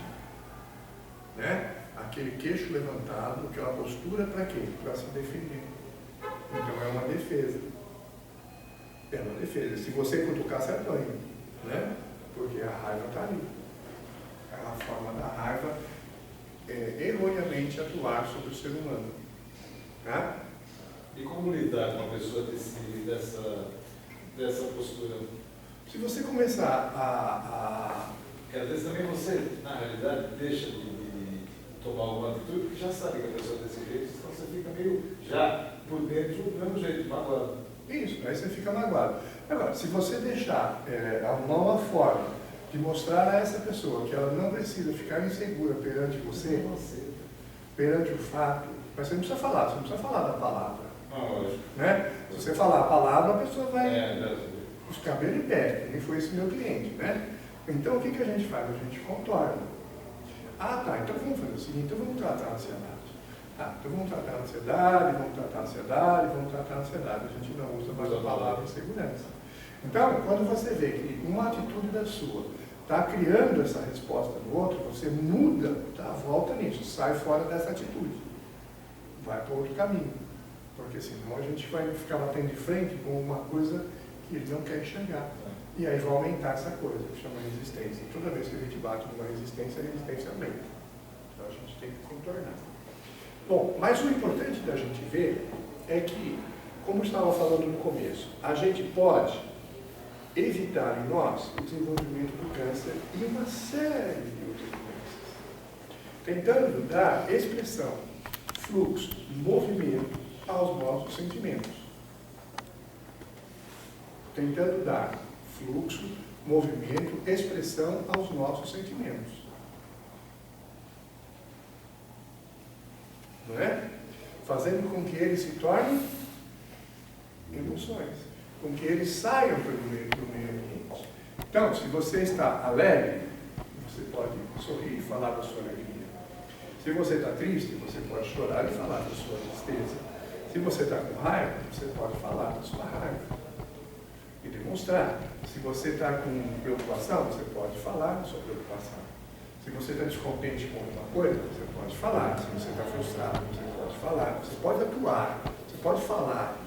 né? Aquele queixo levantado, aquela postura para quê? Para se defender. Então é uma defesa. É uma defesa. Se você cutucar, você apanha, né? Porque a raiva está ali. É uma forma da raiva erroneamente atuar sobre o ser humano. Tá? E como lidar com uma pessoa dessa postura? Se você começar Porque às vezes também você, na realidade, deixa de tomar alguma atitude, porque já sabe que a pessoa é desse jeito, então você fica meio já por dentro do mesmo jeito, magoado. Isso, aí você fica magoado. Agora, se você deixar uma forma de mostrar a essa pessoa que ela não precisa ficar insegura perante você, perante o fato, mas você não precisa falar, você não precisa falar da palavra. Lógico. Né? Se você falar a palavra, a pessoa vai os cabelos em pé, nem foi esse meu cliente, né? Então o que a gente faz? A gente contorna. Ah, tá, então vamos fazer o seguinte, então vamos tratar a ansiedade. Tá, então vamos tratar a ansiedade, vamos tratar a ansiedade, vamos tratar a ansiedade. A gente não usa mais a palavra insegurança. Então, quando você vê que uma atitude da sua está criando essa resposta no outro, você muda, dá a volta nisso, sai fora dessa atitude. Vai para outro caminho. Porque senão a gente vai ficar batendo de frente com uma coisa que ele não quer enxergar. E aí vai aumentar essa coisa, que chama resistência. E toda vez que a gente bate numa resistência, a resistência aumenta. Então a gente tem que contornar. Bom, mas o importante da gente ver é que, como eu estava falando no começo, a gente pode evitar em nós o desenvolvimento do câncer e uma série de outras doenças. tentando dar expressão, fluxo, movimento aos nossos sentimentos. Tentando dar fluxo, movimento, expressão aos nossos sentimentos. Não é? Fazendo com que eles se tornem emoções, com que eles saiam pelo meio ambiente. Então, se você está alegre, você pode sorrir e falar da sua alegria. Se você está triste, você pode chorar e falar da sua tristeza. Se você está com raiva, você pode falar da sua raiva e demonstrar. Se você está com preocupação, você pode falar da sua preocupação. Se você está descontente com alguma coisa, você pode falar. Se você está frustrado, você pode falar. Você pode atuar, você pode falar.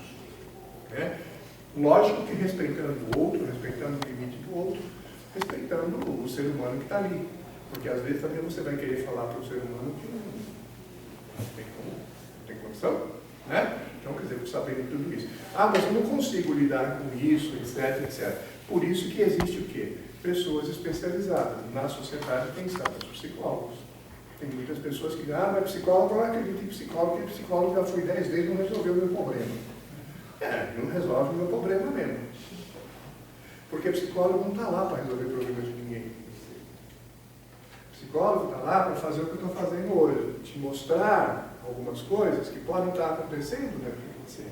Né? Lógico que respeitando o outro, respeitando o limite do outro, respeitando o ser humano que está ali. Porque às vezes também você vai querer falar para o ser humano que não tem condição. Né? Então, quer dizer, sabendo tudo isso. Ah, mas eu não consigo lidar com isso, etc, etc. Por isso que existe o quê? Pessoas especializadas. Na sociedade tem os psicólogos. Tem muitas pessoas que mas psicólogo, eu não acredito em psicólogo, porque psicólogo já fui 10 vezes e não resolveu o meu problema. Não resolve o meu problema mesmo. Porque psicólogo não está lá para resolver problemas de ninguém. Psicólogo está lá para fazer o que eu estou fazendo hoje. Te mostrar algumas coisas que podem estar acontecendo dentro de você.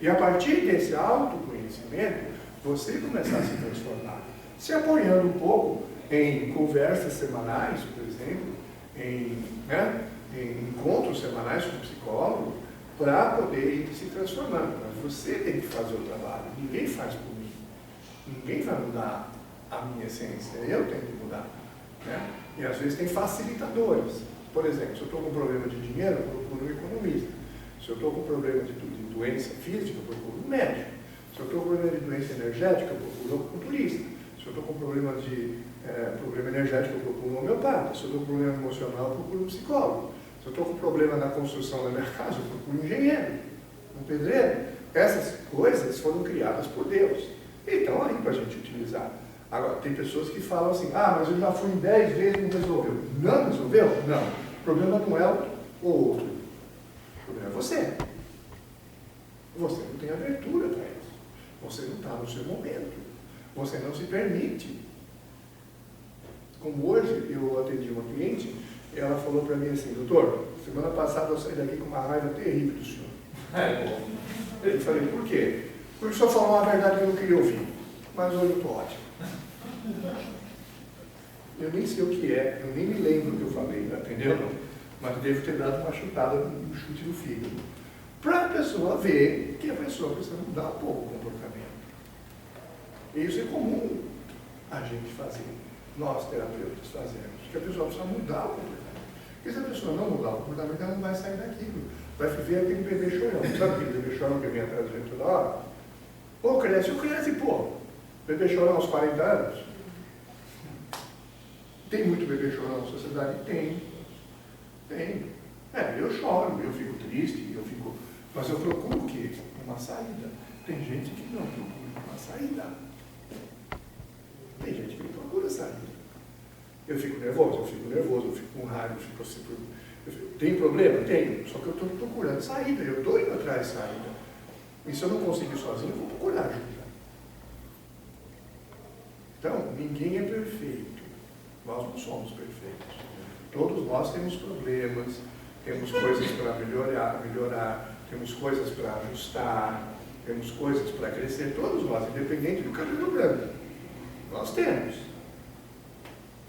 E a partir desse autoconhecimento, você começar a se transformar. Se apoiando um pouco em conversas semanais, por exemplo, em encontros semanais com o psicólogo, para poder ir se transformando. Mas você tem que fazer o trabalho. Ninguém faz por mim. Ninguém vai mudar a minha essência. Eu tenho que mudar. Né? E às vezes tem facilitadores. Por exemplo, se eu estou com problema de dinheiro, eu procuro um economista. Se eu estou com problema de doença física, eu procuro um médico. Se eu estou com problema de doença energética, eu procuro um acupunturista. Se eu estou com problema energético, eu procuro um homeopata. Se eu estou com problema emocional, eu procuro um psicólogo. Se eu estou com problema na construção da minha casa, eu procuro um engenheiro, um pedreiro. Essas coisas foram criadas por Deus. E estão aí para a gente utilizar. Agora, tem pessoas que falam assim, mas eu já fui 10 vezes e não resolveu. Não resolveu? Não. O problema não é o outro. O problema é você. Você não tem abertura para isso. Você não está no seu momento. Você não se permite. Como hoje eu atendi uma cliente, ela falou para mim assim, doutor, semana passada eu saí daqui com uma raiva terrível do senhor. Eu falei, por quê? Porque o senhor falou uma verdade que eu não queria ouvir. Mas hoje eu estou ótimo. Eu nem sei o que é, eu nem me lembro o que eu falei, entendeu? Mas devo ter dado uma chutada, um chute no fígado. Para a pessoa ver que a pessoa precisa mudar um pouco o comportamento. E isso é comum a gente fazer, nós terapeutas fazemos, que a pessoa precisa mudar o comportamento. Porque se a pessoa não mudar o comportamento, ela não vai sair daquilo. Vai viver aquele bebê chorão. Sabe aquele bebê chorão que vem atrás da gente toda hora? Ou cresce, pô. Bebê chorão aos 40 anos? Tem muito bebê chorão na sociedade? Tem. Eu choro, eu fico triste, mas eu procuro o quê? Uma saída. Tem gente que não procura uma saída. Tem gente que não procura saída. Eu fico nervoso, eu fico com raiva, eu fico tem problema? Tenho. Só que eu estou procurando saída, eu estou indo atrás de saída. E se eu não conseguir sozinho, eu vou procurar ajuda. Então, ninguém é perfeito. Nós não somos perfeitos. Todos nós temos problemas, temos coisas para melhorar, temos coisas para ajustar, temos coisas para crescer. Todos nós, independente do cabelo branco. Nós temos.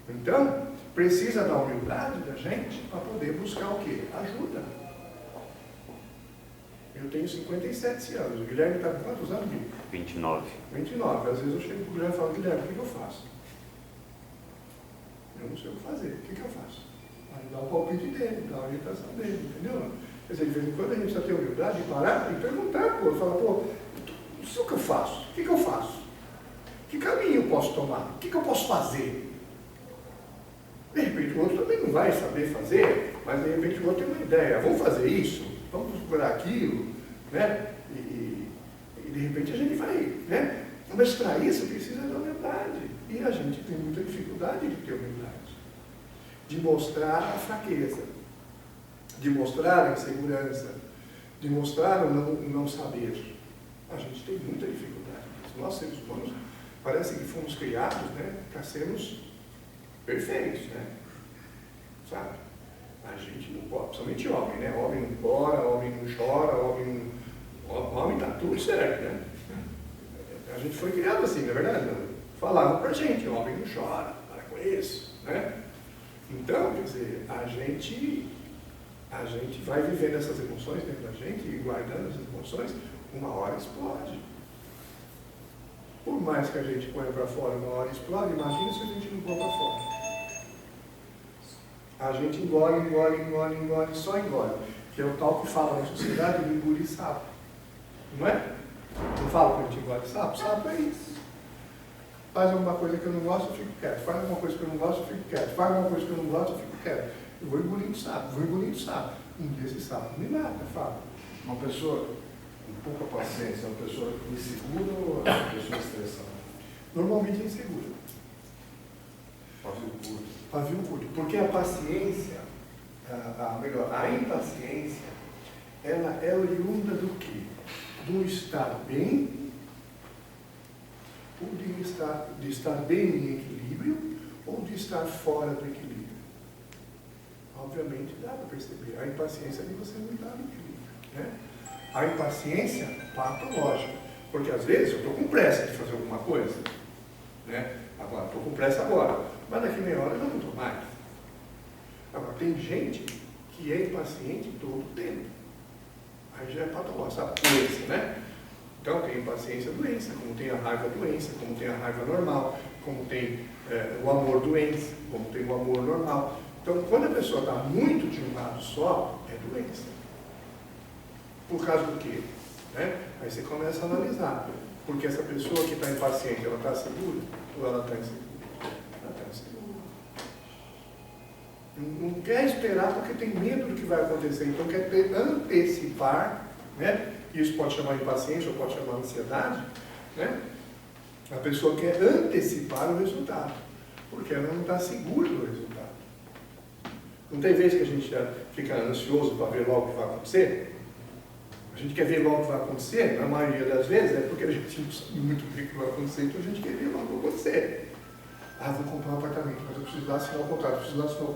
Então, precisa da humildade da gente para poder buscar o quê? Ajuda. Eu tenho 57 anos. O Guilherme está com quantos anos? 29. 29. Às vezes eu chego para o Guilherme e falo, Guilherme, o que eu faço? Eu não sei o que fazer. O que eu faço? Aí dá o palpite dele, dá a orientação dele, entendeu? Quer dizer, de vez em quando a gente precisa ter humildade de parar e perguntar, falar, isso é o que eu faço? O que eu faço? Que caminho eu posso tomar? O que eu posso fazer? De repente o outro também não vai saber fazer, mas de repente o outro tem uma ideia. Vamos fazer isso? Vamos procurar aquilo? Né? E de repente a gente vai. Né? Mas para isso precisa da humildade. E a gente tem muita dificuldade de ter humildade. de mostrar a fraqueza, de mostrar a insegurança, de mostrar o não saber. A gente tem muita dificuldade. Nós, seres humanos, parece que fomos criados, né, para sermos perfeitos, né? Sabe? A gente não pode, principalmente homem, né? Homem não chora, homem não chora, homem tá tudo certo, né? A gente foi criado assim, não é verdade? Falavam pra gente, homem não chora, para com isso, né? Então, quer dizer, a gente vai vivendo essas emoções dentro da gente e guardando essas emoções, uma hora explode. Por mais que a gente ponha para fora, uma hora explode, imagina se a gente não pôr para fora. A gente engole, só engole. Que é o tal que fala na sociedade de engolir sapo. Não é? Não fala que a gente engole sapo? Sapo é isso. Faz alguma coisa que eu não gosto, eu fico quieto. Faz alguma coisa que eu não gosto, eu fico quieto. Faz alguma coisa que eu não gosto, eu fico quieto. Eu vou engolindo sapo, Um dia esse sapo me mata, fala. Uma pessoa com pouca paciência, uma pessoa insegura ou uma pessoa estressada? Normalmente é insegura. Pavio curto. Pavio curto. Porque a paciência, a impaciência, ela é oriunda do quê? Do estar bem, ou de estar bem em equilíbrio, ou de estar fora do equilíbrio. Obviamente dá para perceber. A impaciência de você não estar no equilíbrio, né? A impaciência patológica. Porque às vezes eu estou com pressa de fazer alguma coisa, né? Agora, estou com pressa agora, mas daqui meia hora eu não estou mais. Agora, tem gente que é impaciente todo o tempo. Aí já é patológico, sabe? Doença, né? Então, tem impaciência doença, como tem a raiva doença, como tem a raiva normal, como tem o amor doença, como tem o amor normal. Então, quando a pessoa está muito de um lado só, é doença. Por causa do quê? Né? Aí você começa a analisar. Porque essa pessoa que está impaciente, ela está segura ou ela está insegura? Ela está insegura. Não quer esperar porque tem medo do que vai acontecer. Então quer antecipar, né? Isso pode chamar de impaciência ou pode chamar de ansiedade, né? A pessoa quer antecipar o resultado, porque ela não está segura do resultado. Não tem vez que a gente fica ansioso para ver logo o que vai acontecer? A gente quer ver logo o que vai acontecer, na maioria das vezes, é porque a gente não sabe muito o que vai acontecer, então a gente quer ver logo acontecer. Ah, vou comprar um apartamento, mas eu preciso lá assinar o contrato, preciso lá assinar o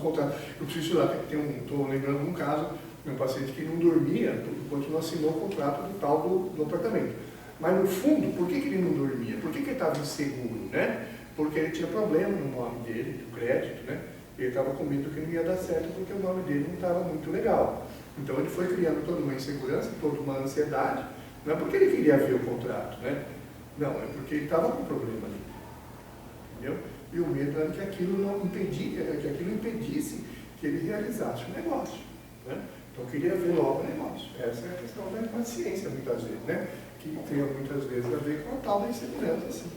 contrato, eu preciso lá, estou lembrando de um caso de um paciente que não dormia enquanto não assinou o contrato do tal do apartamento. Mas no fundo, por que ele não dormia? Por que ele estava inseguro, né? Porque ele tinha problema no nome dele, do crédito, né? Ele estava com medo que não ia dar certo porque o nome dele não estava muito legal. Então ele foi criando toda uma insegurança, toda uma ansiedade, não é porque ele queria ver o contrato, né? Não, é porque ele estava com problema ali. Entendeu? E o medo era que aquilo impedisse que ele realizasse o negócio, né? Então eu queria ver logo o negócio. Essa é a questão da impaciência, muitas vezes, né? Que tem muitas vezes a ver com a tal da insegurança, assim.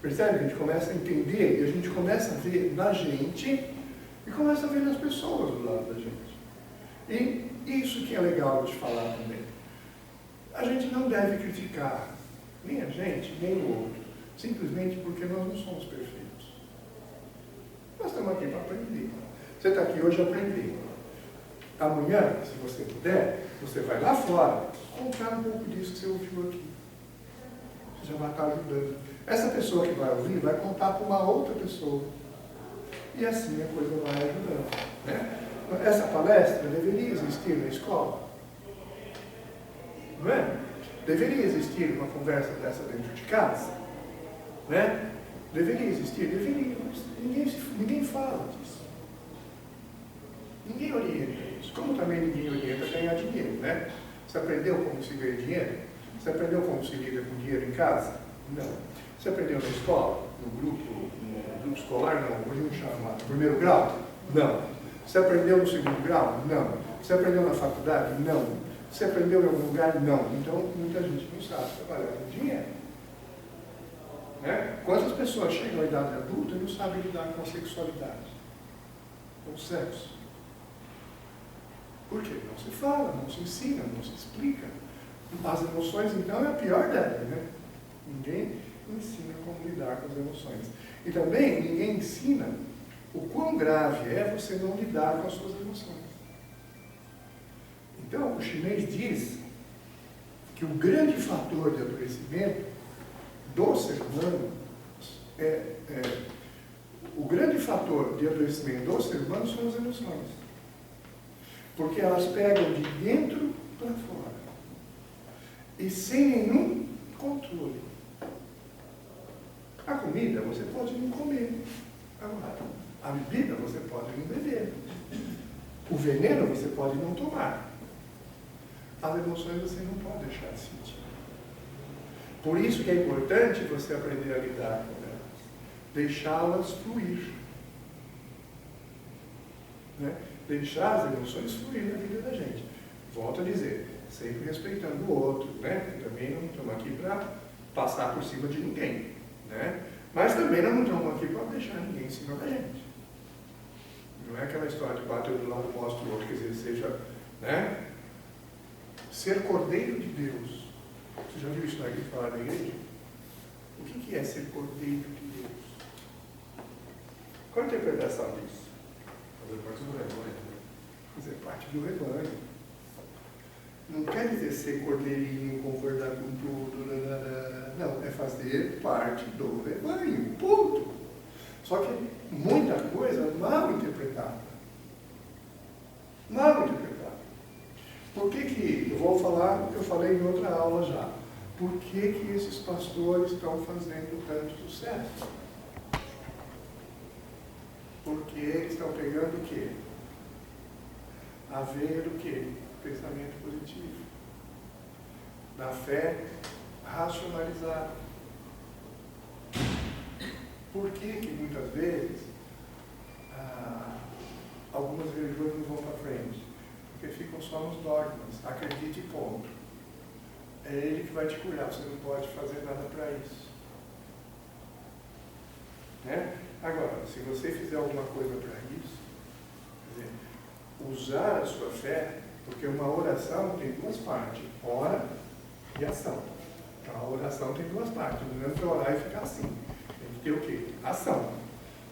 Percebe? A gente começa a entender e a gente começa a ver na gente e começa a ver nas pessoas do lado da gente. E isso que é legal de falar também. A gente não deve criticar nem a gente, nem o outro, simplesmente porque nós não somos perfeitos. Nós estamos aqui para aprender. Você está aqui hoje aprendendo. Amanhã, se você puder, você vai lá fora contar um pouco disso que você ouviu aqui. Você já vai estar ajudando. Essa pessoa que vai ouvir vai contar para uma outra pessoa. E assim a coisa vai ajudando, né? Essa palestra deveria existir na escola. Não é? Deveria existir uma conversa dessa dentro de casa. Né? Deveria existir? Deveria. Ninguém fala disso. Ninguém orienta isso. Como também ninguém orienta ganhar dinheiro, né? Você aprendeu como se ganha dinheiro? Você aprendeu como se lida com dinheiro em casa? Não. Você aprendeu na escola? No grupo escolar? Não. Vamos chamar de primeiro grau? Não. Você aprendeu no segundo grau? Não. Você aprendeu na faculdade? Não. Você aprendeu em algum lugar? Não. Então, muita gente não sabe trabalhar com dinheiro. Né? Quantas pessoas chegam à idade adulta e não sabem lidar com a sexualidade? Com o sexo? Por quê? Não se fala, não se ensina, não se explica. As emoções, então, é a pior delas, né? Ninguém ensina como lidar com as emoções. E também ninguém ensina o quão grave é você não lidar com as suas emoções. Então, o chinês diz que o grande fator de adoecimento do ser humano o grande fator de adoecimento do ser humano são as emoções. Porque elas pegam de dentro para fora. E sem nenhum controle. A comida você pode não comer. Agora, a bebida você pode não beber. O veneno você pode não tomar. As emoções você não pode deixar de sentir. Por isso que é importante você aprender a lidar com elas. Deixá-las fluir. Né? Deixar as emoções fluir na vida da gente. Volto a dizer, sempre respeitando o outro. Né? Também não estamos aqui para passar por cima de ninguém. Né? Mas também nós não estamos aqui para deixar ninguém em cima da gente. Não é aquela história de bater do lado, mostra o outro, quer dizer, seja, né? Ser cordeiro de Deus. Você já viu isso na igreja, falar na igreja? O que é ser cordeiro de Deus? Qual é a interpretação disso? Fazer parte do rebanho. Fazer parte do rebanho. Não quer dizer ser cordeirinho, concordar com tudo, não, é fazer parte do rebanho, ponto. Só que muita coisa mal interpretada. Mal interpretada. Por que eu vou falar o que eu falei em outra aula já? Por que esses pastores estão fazendo tanto sucesso? Porque eles estão pegando o quê? A veia do quê? Pensamento positivo. Da fé racionalizada. Por que muitas vezes algumas religiões não vão para frente? Porque ficam só nos dogmas. Acredite e ponto. É ele que vai te curar, você não pode fazer nada para isso. Né? Agora, se você fizer alguma coisa para isso, quer dizer, usar a sua fé, porque uma oração tem duas partes, ora e ação. Então a oração tem duas partes, não é orar e ficar assim. Tem que ter o quê? Ação.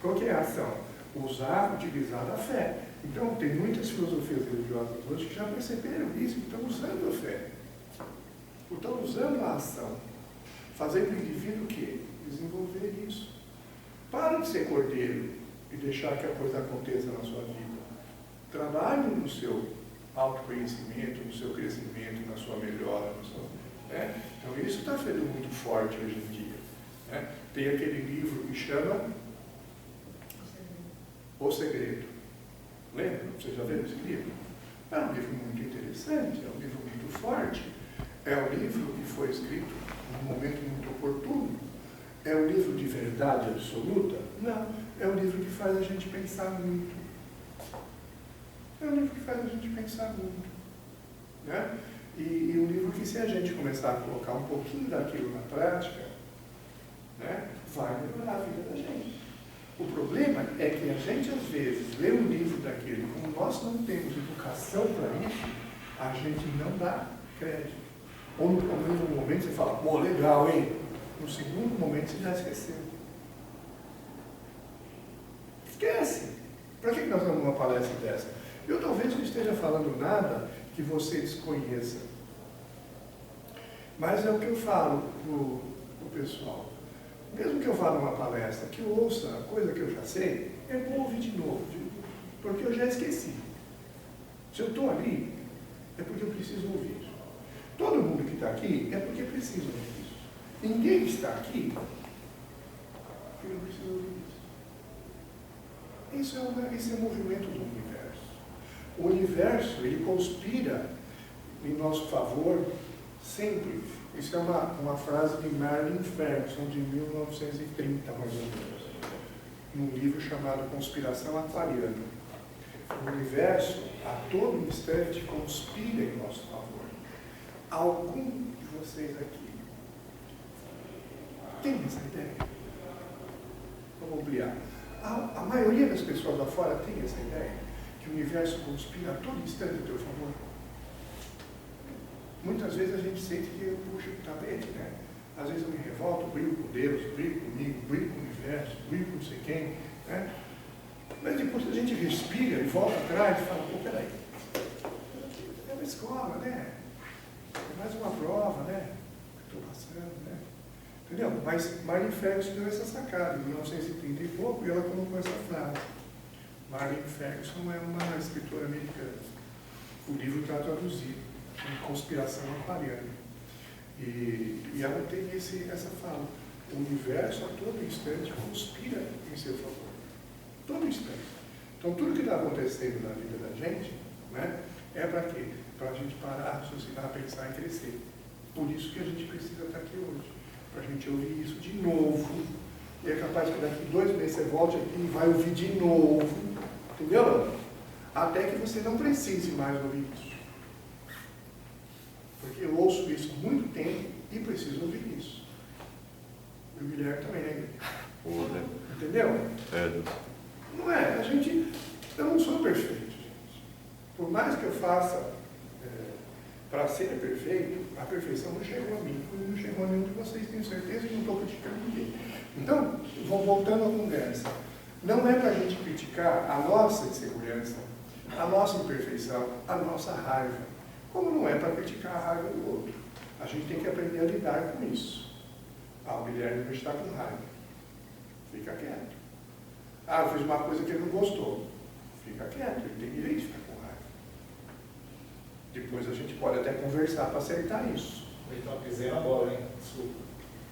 Qual que é a ação? Usar, utilizar a fé. Então tem muitas filosofias religiosas hoje que já perceberam isso e estão usando a fé. Estão usando a ação. Fazendo o indivíduo o quê? Desenvolver isso. Para de ser cordeiro e deixar que a coisa aconteça na sua vida. Trabalhe no seu autoconhecimento, no seu crescimento, na sua melhora. Né? Então isso está sendo muito forte hoje em dia. Né? Tem aquele livro que chama O Segredo. Lembra? Você já viu esse livro? É um livro muito interessante, é um livro muito forte. É um livro que foi escrito num momento muito oportuno. É um livro de verdade absoluta? Não. É um livro que faz a gente pensar muito. É um livro que faz a gente pensar muito. Né? E um livro que, se a gente começar a colocar um pouquinho daquilo na prática, né, vai melhorar a vida da gente. O problema é que a gente, às vezes, lê um livro daquele, como nós não temos educação para isso, a gente não dá crédito. Ou no primeiro momento você fala, pô, legal, hein? No segundo momento você já esqueceu. Esquece! Para que nós vamos numa palestra dessa? Eu talvez não esteja falando nada que você desconheça. Mas é o que eu falo para o pessoal. Mesmo que eu vá numa palestra, que eu ouça a coisa que eu já sei, é bom ouvir de novo, porque eu já esqueci. Se eu estou ali, é porque eu preciso ouvir. Todo mundo que está aqui é porque precisa ouvir isso. Ninguém está aqui porque não precisa ouvir isso. Isso é o movimento do universo. O universo, ele conspira em nosso favor sempre. Isso é uma frase de Marilyn Ferguson, de 1930, mais ou menos, num livro chamado Conspiração Aquariana. O universo, a todo instante, conspira em nosso favor. Algum de vocês aqui tem essa ideia? Vamos ampliar. A maioria das pessoas lá fora tem essa ideia? Que o universo conspira a todo instante a teu favor? Muitas vezes a gente sente que eu puxo o tapete, né? Às vezes eu me revolto, brigo com Deus, brigo comigo, brigo com o universo, brigo com não sei quem, né? Mas depois a gente respira e volta atrás e fala, pô, peraí, é uma escola, né? É mais uma prova, né? Que estou passando, né? Entendeu? Mas Marlene Ferguson deu essa sacada em 1930 e pouco, e ela colocou essa frase. Marlene Ferguson é uma escritora americana. O livro está traduzido em Conspiração Aquariana. E ela tem essa fala. O universo a todo instante conspira em seu favor. Todo instante. Então tudo que está acontecendo na vida da gente, né, é para quê? Para a gente parar, raciocinar, pensar e crescer. Por isso que a gente precisa estar aqui hoje. Para a gente ouvir isso de novo. E é capaz que daqui 2 meses você volte aqui e vai ouvir de novo. Entendeu? Até que você não precise mais ouvir isso. Porque eu ouço isso há muito tempo e preciso ouvir isso. E o Guilherme também, né? Entendeu? Não é? Eu não sou perfeito, gente. Por mais que eu faça para ser perfeito, a perfeição não chegou a mim, não chegou a nenhum de vocês, tenho certeza, e não estou criticando ninguém. Então, voltando à conversa, não é para a gente criticar a nossa insegurança, a nossa imperfeição, a nossa raiva, como não é para criticar a raiva do outro. A gente tem que aprender a lidar com isso. O Guilherme não está com raiva. Fica quieto. Eu fiz uma coisa que ele não gostou. Fica quieto, ele tem direito de ficar com raiva. Depois a gente pode até conversar para acertar isso. Então, pisei na bola, hein? Desculpa.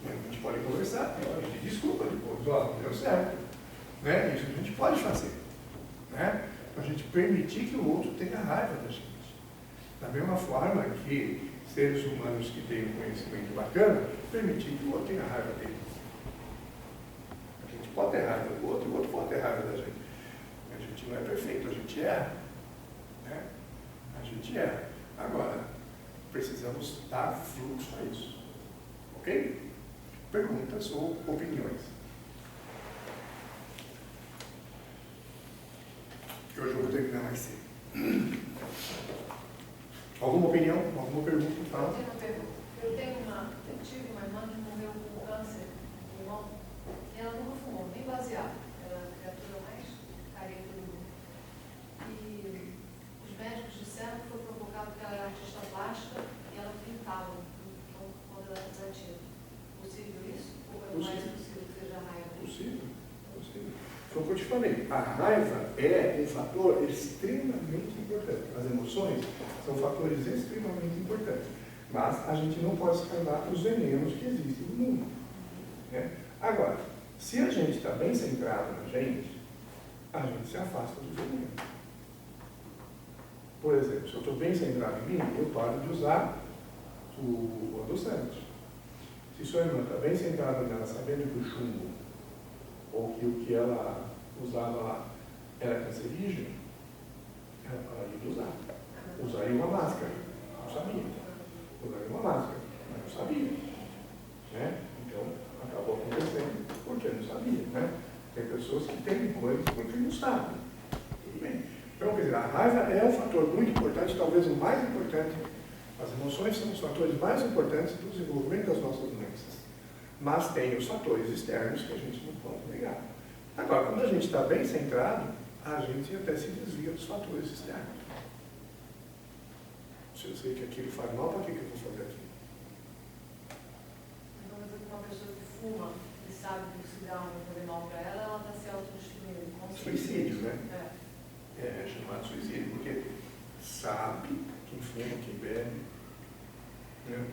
A gente pode conversar, a gente desculpa depois, não deu certo. Né? Isso a gente pode fazer. Né? Para a gente permitir que o outro tenha raiva da gente. Da mesma forma que seres humanos que têm um conhecimento bacana, permitir que o outro tenha raiva dele. A gente pode ter raiva do outro, e o outro pode ter raiva da gente. A gente não é perfeito, a gente erra. Né? A gente erra. Agora, precisamos dar fluxo a isso. Ok? Perguntas ou opiniões? Que hoje eu vou terminar mais cedo. Alguma opinião? Alguma pergunta? Fala. Eu tive uma irmã que morreu com câncer de pulmão e ela nunca fumou, nem baseado. Era a criatura mais careta do mundo. E os médicos disseram que foi provocado porque ela era artista plástica e ela pintava quando ela era criativa. Possível isso? Ou é mais possível que seja raiva? Possível. Foi o que eu te falei. A raiva é um fator extremamente importante. As emoções são fatores extremamente importantes. Mas a gente não pode escapar os venenos que existem no mundo. Né? Agora, se a gente está bem centrado na gente, a gente se afasta do veneno. Por exemplo, se eu estou bem centrado em mim, eu paro de usar o adoçante. Se sua irmã está bem centrada nela, sabendo que o chumbo ou que o que ela usava lá era cancerígeno, ela pararia de usar. Usaria uma máscara, não sabia. Usaria uma máscara, mas não sabia. Né? Então, acabou acontecendo porque não sabia. Né? Tem pessoas que têm coisas porque não sabem. Tudo bem? Então, quer dizer, a raiva é um fator muito importante, talvez o mais importante. As emoções são os fatores mais importantes do desenvolvimento das nossas doenças. Mas tem os fatores externos que a gente não pode negar. Agora, quando a gente está bem centrado, a gente até se desvia dos fatores externos. Se eu sei que aquilo faz mal, para que eu vou fazer aquilo? Então, uma pessoa que fuma e sabe que o cigarro vai fazer mal para ela, ela está se autodestruindo. Suicídio, né? É chamado suicídio, porque sabe, quem fuma, quem bebe, né?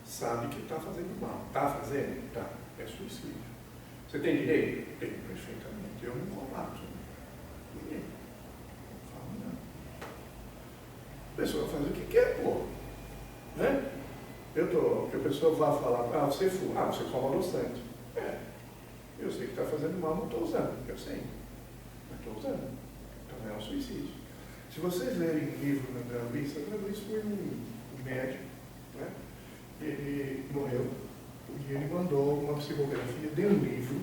Sabe que está fazendo mal. Está fazendo? Tá. É suicídio. Você tem direito? Tem, perfeitamente. Eu não combato. Ninguém. Não falo nada. A pessoa faz o que quer, pô. Né? Que a pessoa vá falar, você fuma, você toma adoçante. Eu sei que está fazendo mal, não estou usando. Eu sei. Mas estou usando. Então é um suicídio. Se vocês lerem o livro da André Luiz foi um médico, né? Ele morreu e ele mandou uma psicografia de um livro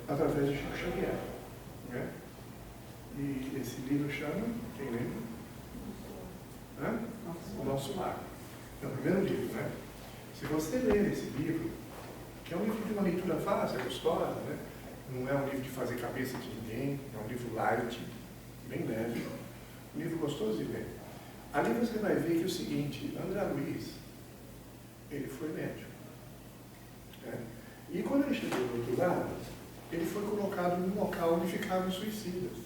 através de Chico Xavier. Né? E esse livro chama, quem lembra? O Nosso Lar. É o primeiro livro, né? Se você ler esse livro, que é um livro de uma leitura fácil, gostosa, né? Não é um livro de fazer cabeça de ninguém, é um livro light, bem leve, um livro gostoso de ler. Ali você vai ver que é o seguinte, André Luiz, ele foi médium. Né? E quando ele chegou do outro lado, ele foi colocado num local onde ficavam suicidas.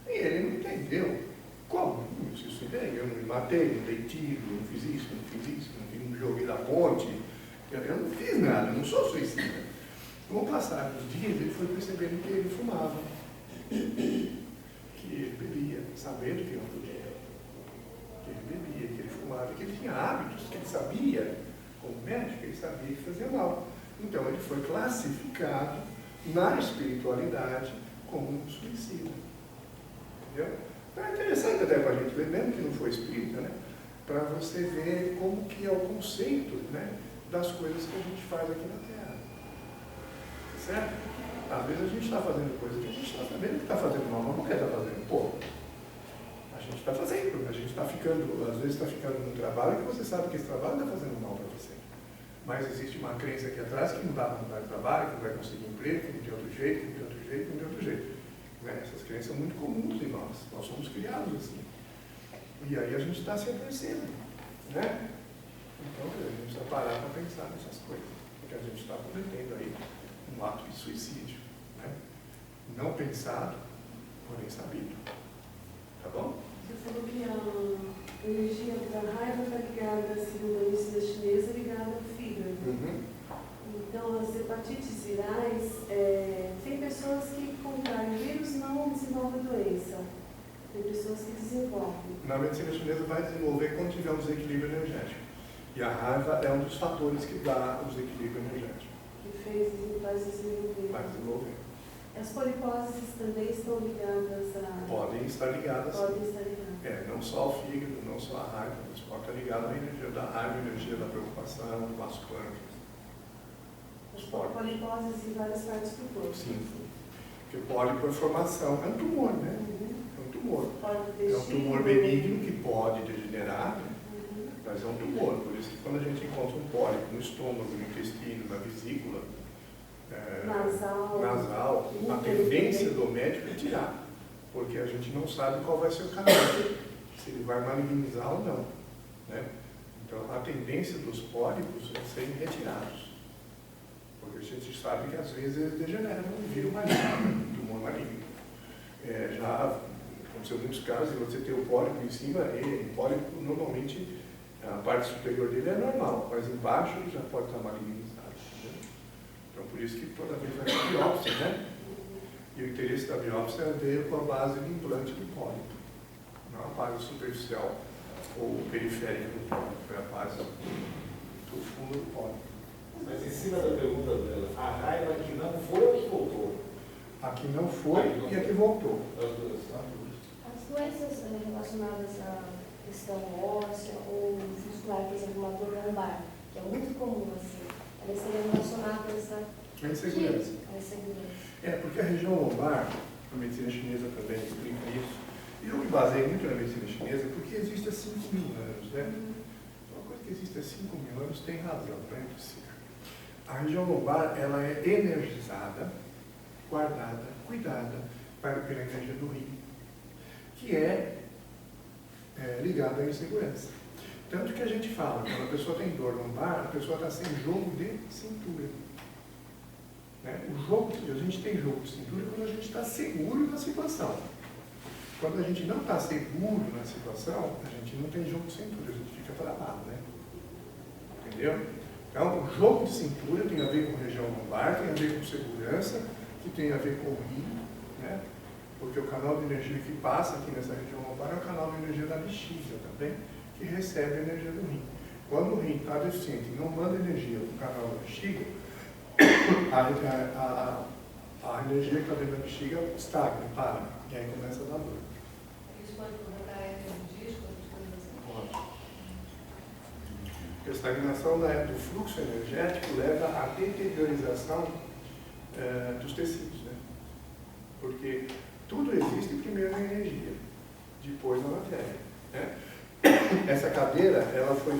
E ele não entendeu. Como? Eu me suicidei, eu não me matei, não dei tiro, não fiz isso, não me joguei da ponte. Eu não fiz nada, eu não sou suicida. Com o passar dos dias, ele foi percebendo que ele fumava, que ele bebia, sabendo que não podia. Que ele bebia, que ele fumava, que ele tinha hábitos, que ele sabia, como médico, ele sabia que fazia mal. Então ele foi classificado na espiritualidade como um suicida. Entendeu? Então é interessante até para a gente ler, mesmo que não foi espírita, né? Para você ver como que é o conceito, né, das coisas que a gente faz aqui na Terra. Certo? Às vezes a gente está fazendo coisa que a gente está sabendo que está fazendo mal, mas por que está fazendo? Pô, a gente está fazendo, a gente está ficando, às vezes está ficando num trabalho que você sabe que esse trabalho está fazendo mal para você. Mas existe uma crença aqui atrás que não dá para mudar de trabalho, que não vai conseguir emprego, que não tem outro jeito, que não tem outro jeito, que não tem outro jeito. Né? Essas crenças são muito comuns em nós somos criados assim. E aí a gente está se adoecendo, né? Então a gente precisa parar para pensar nessas coisas, porque a gente está cometendo aí um ato de suicídio, né? Não pensado, porém sabido. Tá bom? Você falou que a energia da raiva está ligada, segundo a medicina chinesa, ligada ao fígado. Uhum. Então, as hepatites virais, tem pessoas que contraem vírus não desenvolvem doença. Tem pessoas que desenvolvem. Na medicina chinesa vai desenvolver quando tiver um desequilíbrio energético. E a raiva é um dos fatores que dá o desequilíbrio energético. Que faz desenvolver. Vai desenvolver. As poliposes também estão ligadas a... Podem estar ligadas. Podem estar ligadas. Não só ao fígado, não só à raiva, mas pode estar ligado à energia da raiva, à energia da preocupação, com as pâncreas. As poliposes em várias partes do corpo. Sim. Porque pólipo é formação, é um tumor, né? É um tumor. É um tumor benigno que pode degenerar, né? Mas é um tumor. Por isso que quando a gente encontra um pólipo no estômago, no intestino, na vesícula, nasal, a tendência do médico é tirar. Porque a gente não sabe qual vai ser o caminho, se ele vai malignizar ou não. Né? Então a tendência dos pólipos é serem retirados. Porque a gente sabe que às vezes eles degeneram e viram maligno, um tumor maligno. Já aconteceu muitos casos de você ter o pólipo em cima, e o pólipo normalmente a parte superior dele é normal, mas embaixo ele já pode estar malignizado. Entendeu? Então por isso que toda vez vai ter biópsia, né? E o interesse da biópsia é ver com a base do implante do pólipo, não a base superficial ou periférica do pólipo, é a base do fundo do pólipo. Mas em cima da pergunta dela, a raiva que não foi ou que voltou? A que não foi e a que voltou. As duas, tá? As doenças relacionadas à questão óssea ou muscular, por exemplo, uma dor lombar, que é muito comum, assim, elas seriam relacionadas à insegurança. insegurança. Porque a região lombar, a medicina chinesa também explica isso, e eu me baseei muito na medicina chinesa porque existe há 5.000 anos, né? Uma coisa que existe há 5.000 anos tem razão, não é impossível. A região lombar, ela é energizada, guardada, cuidada pela energia do rim, que é ligada à insegurança. Tanto que a gente fala, quando a pessoa tem dor lombar, a pessoa está sem jogo de cintura. Né? A gente tem jogo de cintura quando a gente está seguro na situação. Quando a gente não está seguro na situação, a gente não tem jogo de cintura, a gente fica travado, né? Entendeu? Então, o jogo de cintura tem a ver com região lombar, tem a ver com segurança, que tem a ver com o rim, né? Porque o canal de energia que passa aqui nessa região lombar é o canal de energia da bexiga também, que recebe a energia do rim. Quando o rim está deficiente e não manda energia para o canal da bexiga, a energia que está dentro da bexiga estagna, para, e aí começa a dar dor. Isso pode provocar hernia de disco, outras coisas assim? Pode. Porque a estagnação do fluxo energético leva à deteriorização dos tecidos, né? Porque tudo existe primeiro na energia, depois na matéria, né? Essa cadeira, ela foi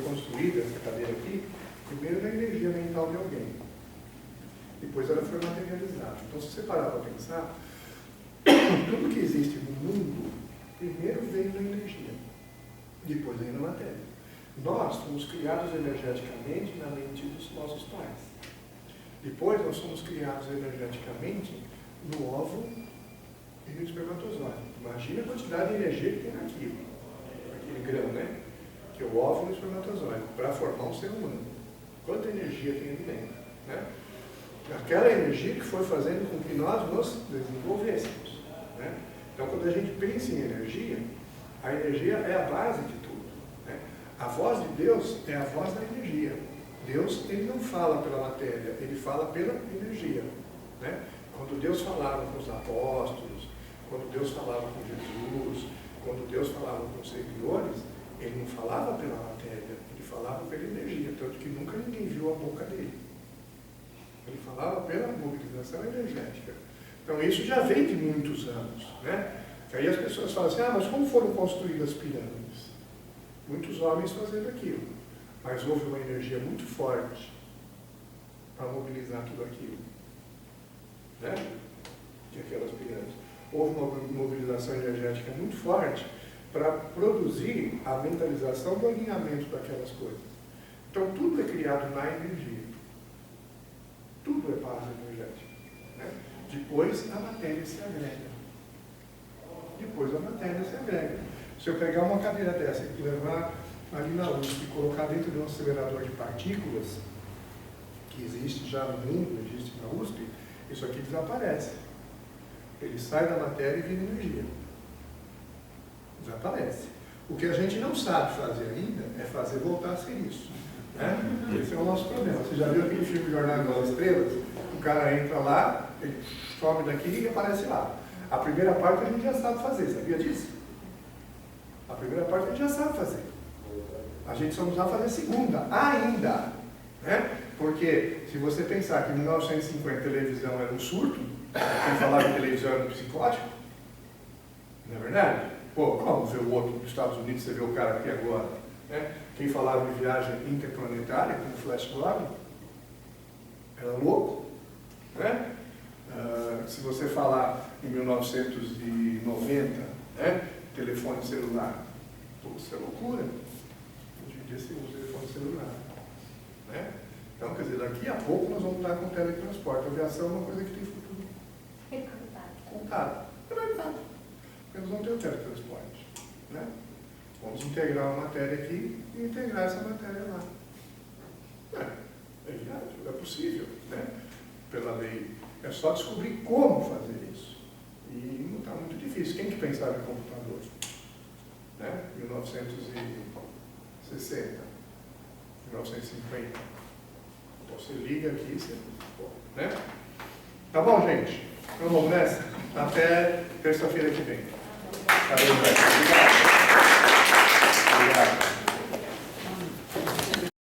construída, essa cadeira aqui, primeiro na energia mental de alguém. E depois ela foi materializada. Então, se você parar para pensar, tudo que existe no mundo, primeiro veio da energia, depois veio na matéria. Nós fomos criados energeticamente na mente dos nossos pais. Depois nós fomos criados energeticamente no óvulo e no espermatozoide. Imagina a quantidade de energia que tem naquilo, aquele grão, né? Que é o óvulo e o espermatozoide, para formar um ser humano. Quanta energia tem ali dentro, né? Aquela energia que foi fazendo com que nós nos desenvolvêssemos, né? Então, quando a gente pensa em energia, a energia é a base de tudo, né? A voz de Deus é a voz da energia. Deus, ele não fala pela matéria, ele fala pela energia, né? Quando Deus falava com os apóstolos, quando Deus falava com Jesus, quando Deus falava com os seguidores, ele não falava pela matéria, ele falava pela energia, tanto que nunca ninguém viu a boca dele. Ele falava pela mobilização energética. Então isso já vem de muitos anos, né? Que aí as pessoas falam assim, mas como foram construídas as pirâmides? Muitos homens fazendo aquilo, mas houve uma energia muito forte para mobilizar tudo aquilo, né? De aquelas pirâmides. Houve uma mobilização energética muito forte para produzir a mentalização do alinhamento daquelas coisas. Então tudo é criado na energia. Tudo é base energética, né? Depois a matéria se agrega. Depois a matéria se agrega. Se eu pegar uma cadeira dessa e levar ali na USP e colocar dentro de um acelerador de partículas, que existe já no mundo, existe na USP, isso aqui desaparece. Ele sai da matéria e vira energia. Desaparece. O que a gente não sabe fazer ainda é fazer voltar a ser isso, né? Esse é o nosso problema. Você já viu aquele filme Jornada das Estrelas? O cara entra lá, ele some daqui e aparece lá. A primeira parte a gente já sabe fazer, sabia disso? A primeira parte a gente já sabe fazer. A gente só não sabe fazer a segunda, ainda, né? Porque se você pensar que em 1950 televisão era um surto, quem falava em televisão era um psicótico, não é verdade? Pô, como ver o outro dos Estados Unidos, você vê o cara aqui agora, né? Quem falava em viagem interplanetária, como Flash Gordon, era louco, né? Se você falar em 1990, né? Telefone celular, pô, isso é loucura. Hoje em dia se usa telefone celular, né? Então, quer dizer, daqui a pouco nós vamos estar com teletransporte. A aviação é uma coisa que tem futuro. Contado. É verdade. Porque nós vamos ter o teletransporte, né? Vamos integrar uma matéria aqui e integrar essa matéria lá. É viável, é possível, né? Pela lei. É só descobrir como fazer isso. E não está muito difícil. Quem que pensava em computador? Né? 1960, 1950. Então, você liga aqui, você... né? Tá bom, gente? Então vamos nessa? Até terça-feira que vem. Obrigado. Obrigado.